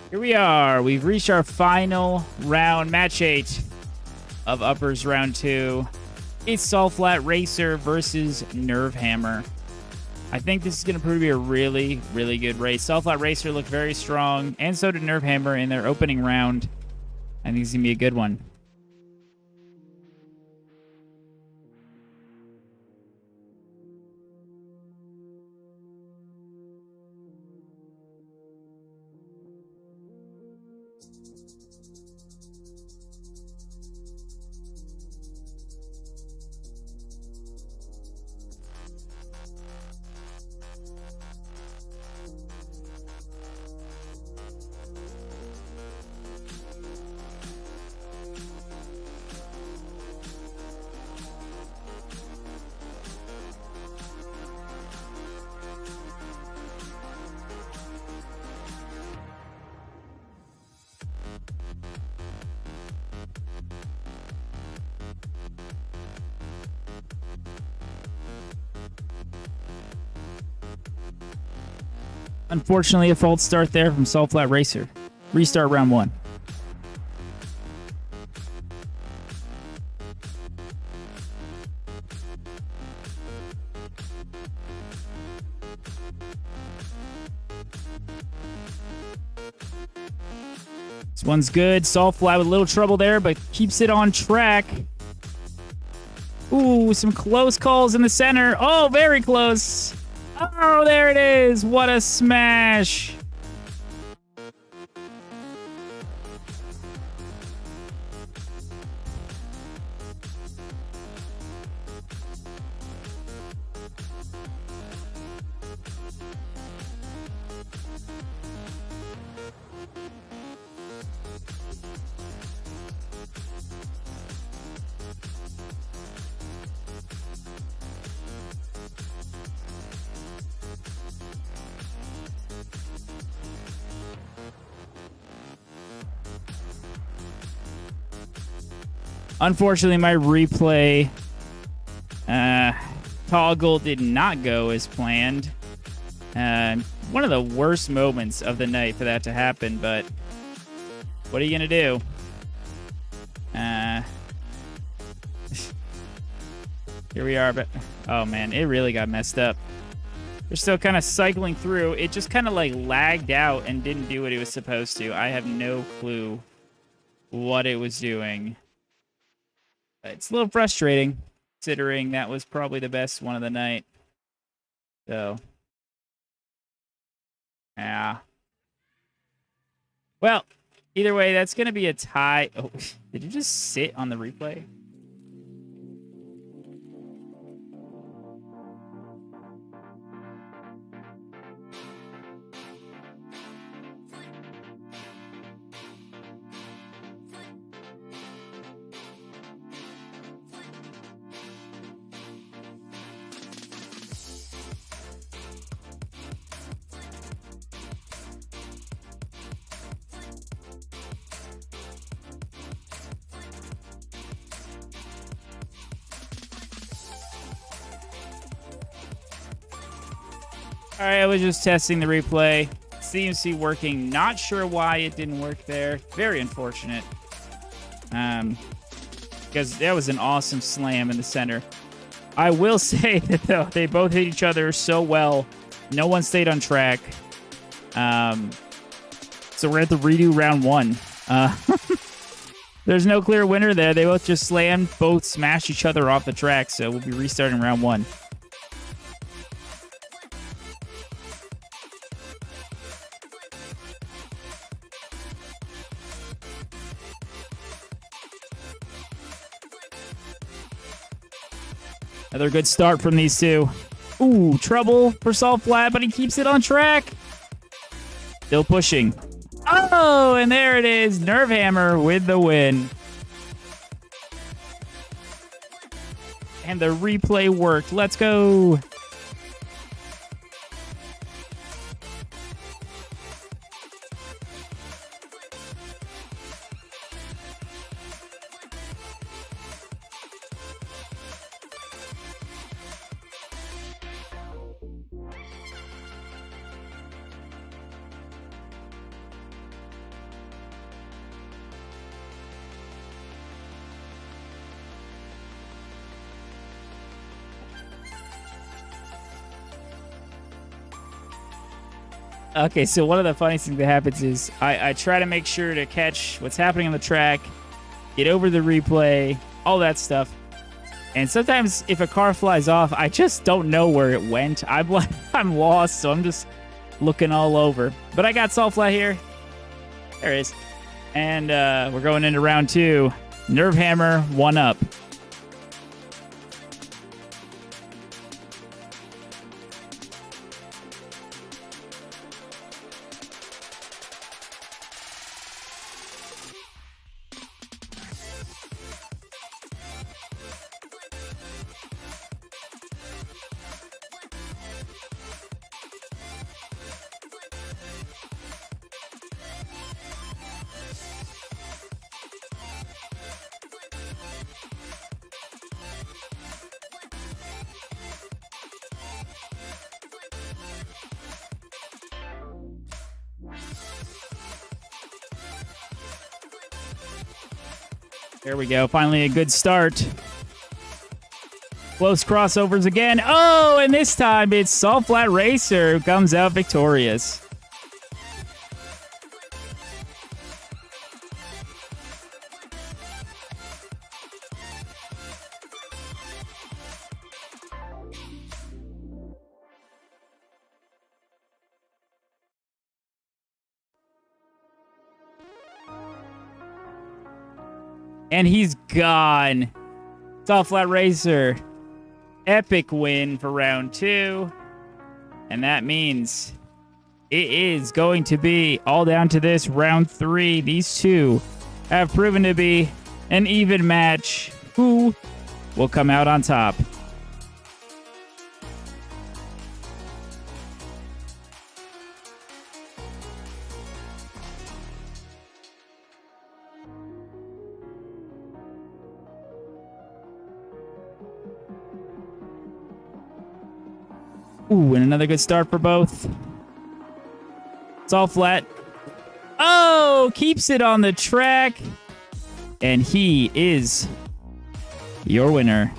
Here we are. We've reached our final round, match 8 of Uppers Round 2. It's Salt Flat Racer versus Nerve Hammer. I think this is going to prove to be a really, really good race. Salt Flat Racer looked very strong, and so did Nerve Hammer in their opening round. I think it's going to be a good one. Unfortunately, a false start there from Salt Flat Racer. Restart round 1. This one's good. Salt Flat with a little trouble there, but keeps it on track. Ooh, some close calls in the center. Oh, very close. Oh, there it is. What a smash. Unfortunately, my replay toggle did not go as planned. One of the worst moments of the night for that to happen, but what are you going to do? Here we are, but oh man, it really got messed up. We're still kind of cycling through. It just kind of like lagged out and didn't do what it was supposed to. I have no clue what it was doing. It's a little frustrating, considering that was probably the best one of the night. So, yeah. Well, either way, that's going to be a tie. Oh, did you just sit on the replay? All right, I was just testing the replay. Seems to be working. Not sure why it didn't work there. Very unfortunate. Because that was an awesome slam in the center. I will say that though they both hit each other so well. No one stayed on track. So we're at the redo round 1. There's no clear winner there. They both just slammed, both smashed each other off the track. So we'll be restarting round 1. Another good start from these two. Ooh, trouble for Salt Flat, but he keeps it on track. Still pushing. Oh, and there it is. Nerve Hammer with the win. And the replay worked. Let's go. Okay, so one of the funniest things that happens is I try to make sure to catch what's happening on the track, get over the replay, all that stuff. And sometimes if a car flies off, I just don't know where it went. I'm lost, so I'm just looking all over. But I got Salt Flat here. There it is. And we're going into round 2. Nerve Hammer, 1 up. There we go. Finally, a good start. Close crossovers again. Oh, and this time it's Salt Flat Racer who comes out victorious. And he's gone. Salt Flat Racer. Epic win for round 2. And that means it is going to be all down to this round 3. These two have proven to be an even match. Who will come out on top? Ooh, and another good start for both. Salt Flat. Oh, keeps it on the track. And he is your winner.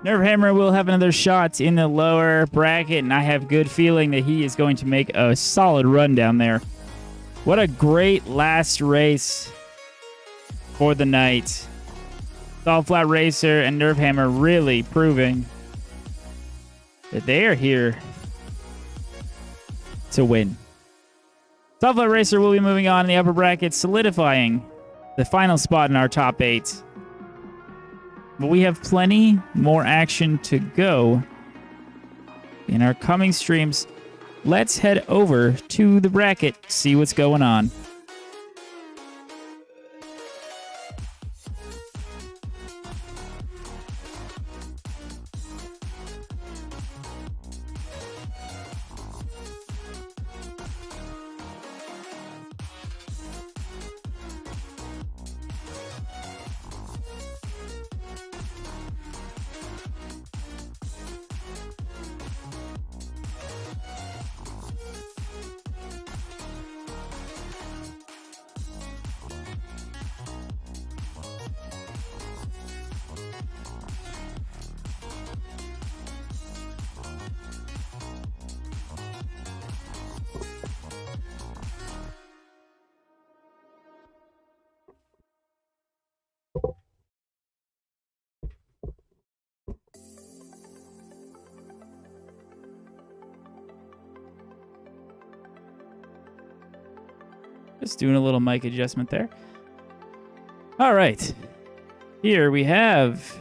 Nerve Hammer will have another shot in the lower bracket, and I have good feeling that he is going to make a solid run down there. What a great last race for the night. Salt Flat Racer and Nerve Hammer really proving that they are here to win. Salt Flat Racer will be moving on in the upper bracket, solidifying the final spot in our top 8. But we have plenty more action to go in our coming streams. Let's head over to the bracket, see what's going on. Just doing a little mic adjustment there. All right. Here we have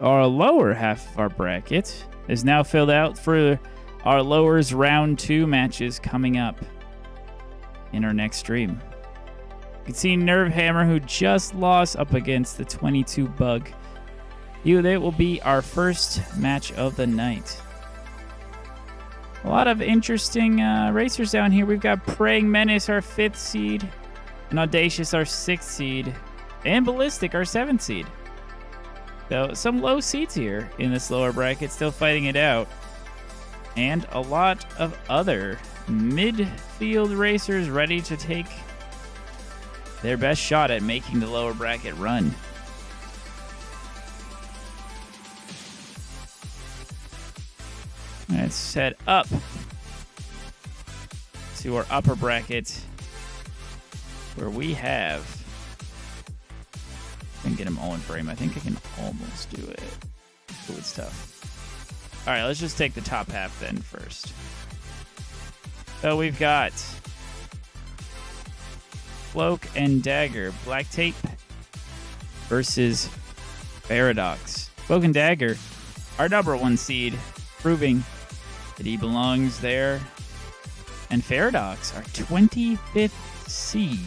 our lower half of our bracket is now filled out for our lowers round 2 matches coming up in our next stream. You can see Nerve Hammer, who just lost up against the 22 Bug. That will be our first match of the night. A lot of interesting racers down here. We've got Praying Menace, our 5th seed, and Audacious, our 6th seed, and Ballistic, our 7th seed. So some low seeds here in this lower bracket, still fighting it out. And a lot of other midfield racers ready to take their best shot at making the lower bracket run. Let's head up to our upper bracket, where we have... I can get them all in frame. I think I can almost do it. Oh, it's tough. All right, let's just take the top half then first. So we've got Cloak and Dagger, Black Tape versus Paradox. Cloak and Dagger, our number 1 seed, proving that he belongs there. And Paradox, our 25th seed,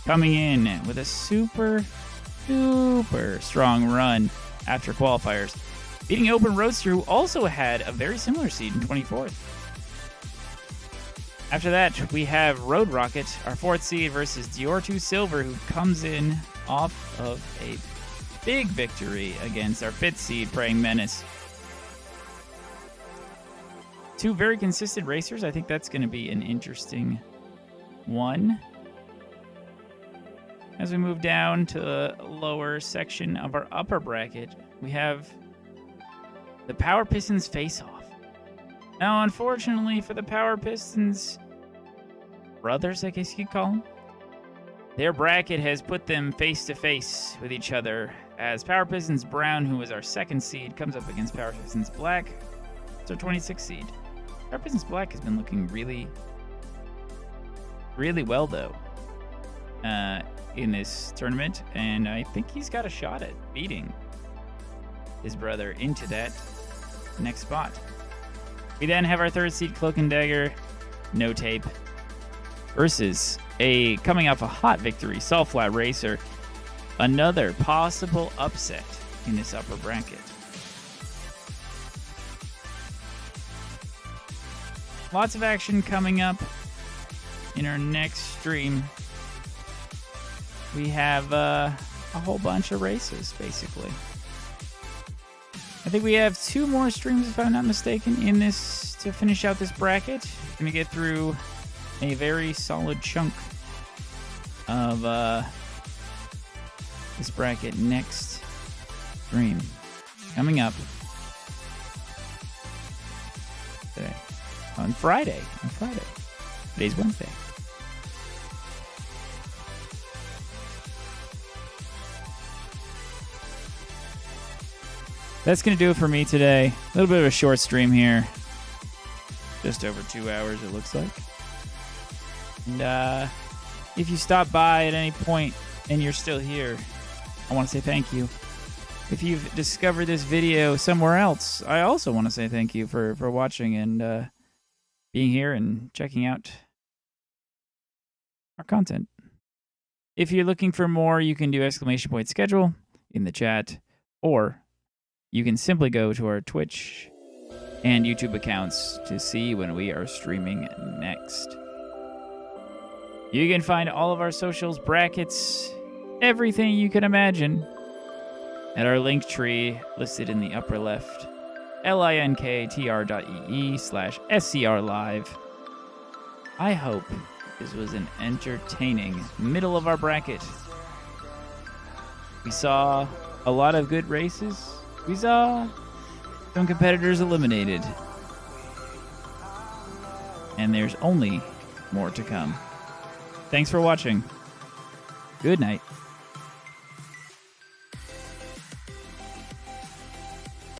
coming in with a super strong run after qualifiers. Beating Open Roadster, who also had a very similar seed in 24th. After that, we have Road Rocket, our 4th seed, versus Dior2 Silver, who comes in off of a big victory against our 5th seed, Praying Menace. 2 very consistent racers. I think that's going to be an interesting one. As we move down to the lower section of our upper bracket, we have the Power Pistons face-off. Now, unfortunately for the Power Pistons brothers, I guess you could call them, their bracket has put them face-to-face with each other, as Power Pistons Brown, who was our 2nd seed, comes up against Power Pistons Black. It's our 26th seed. Power Pistons Black has been looking really well, though, in this tournament, and I think he's got a shot at beating his brother into that next spot. We then have our 3rd seed, Cloak and Dagger, No Tape, versus coming off a hot victory, Salt Flat Racer. Another possible upset in this upper bracket. Lots of action coming up in our next stream. We have a whole bunch of races, basically. I think we have 2 more streams, if I'm not mistaken, in this to finish out this bracket. We're going to get through a very solid chunk of this bracket next stream. Coming up today. On Friday. Today's Wednesday. That's going to do it for me today. A little bit of a short stream here. Just over 2 hours, it looks like. And if you stop by at any point and you're still here, I want to say thank you. If you've discovered this video somewhere else, I also want to say thank you for watching and being here and checking out our content. If you're looking for more, you can do !schedule in the chat, or you can simply go to our Twitch and YouTube accounts to see when we are streaming next. You can find all of our socials, brackets, everything you can imagine at our link tree listed in the upper left, linktr.ee/scrlive. I hope this was an entertaining middle of our bracket. We saw a lot of good races. We saw some competitors eliminated. And there's only more to come. Thanks for watching. Good night.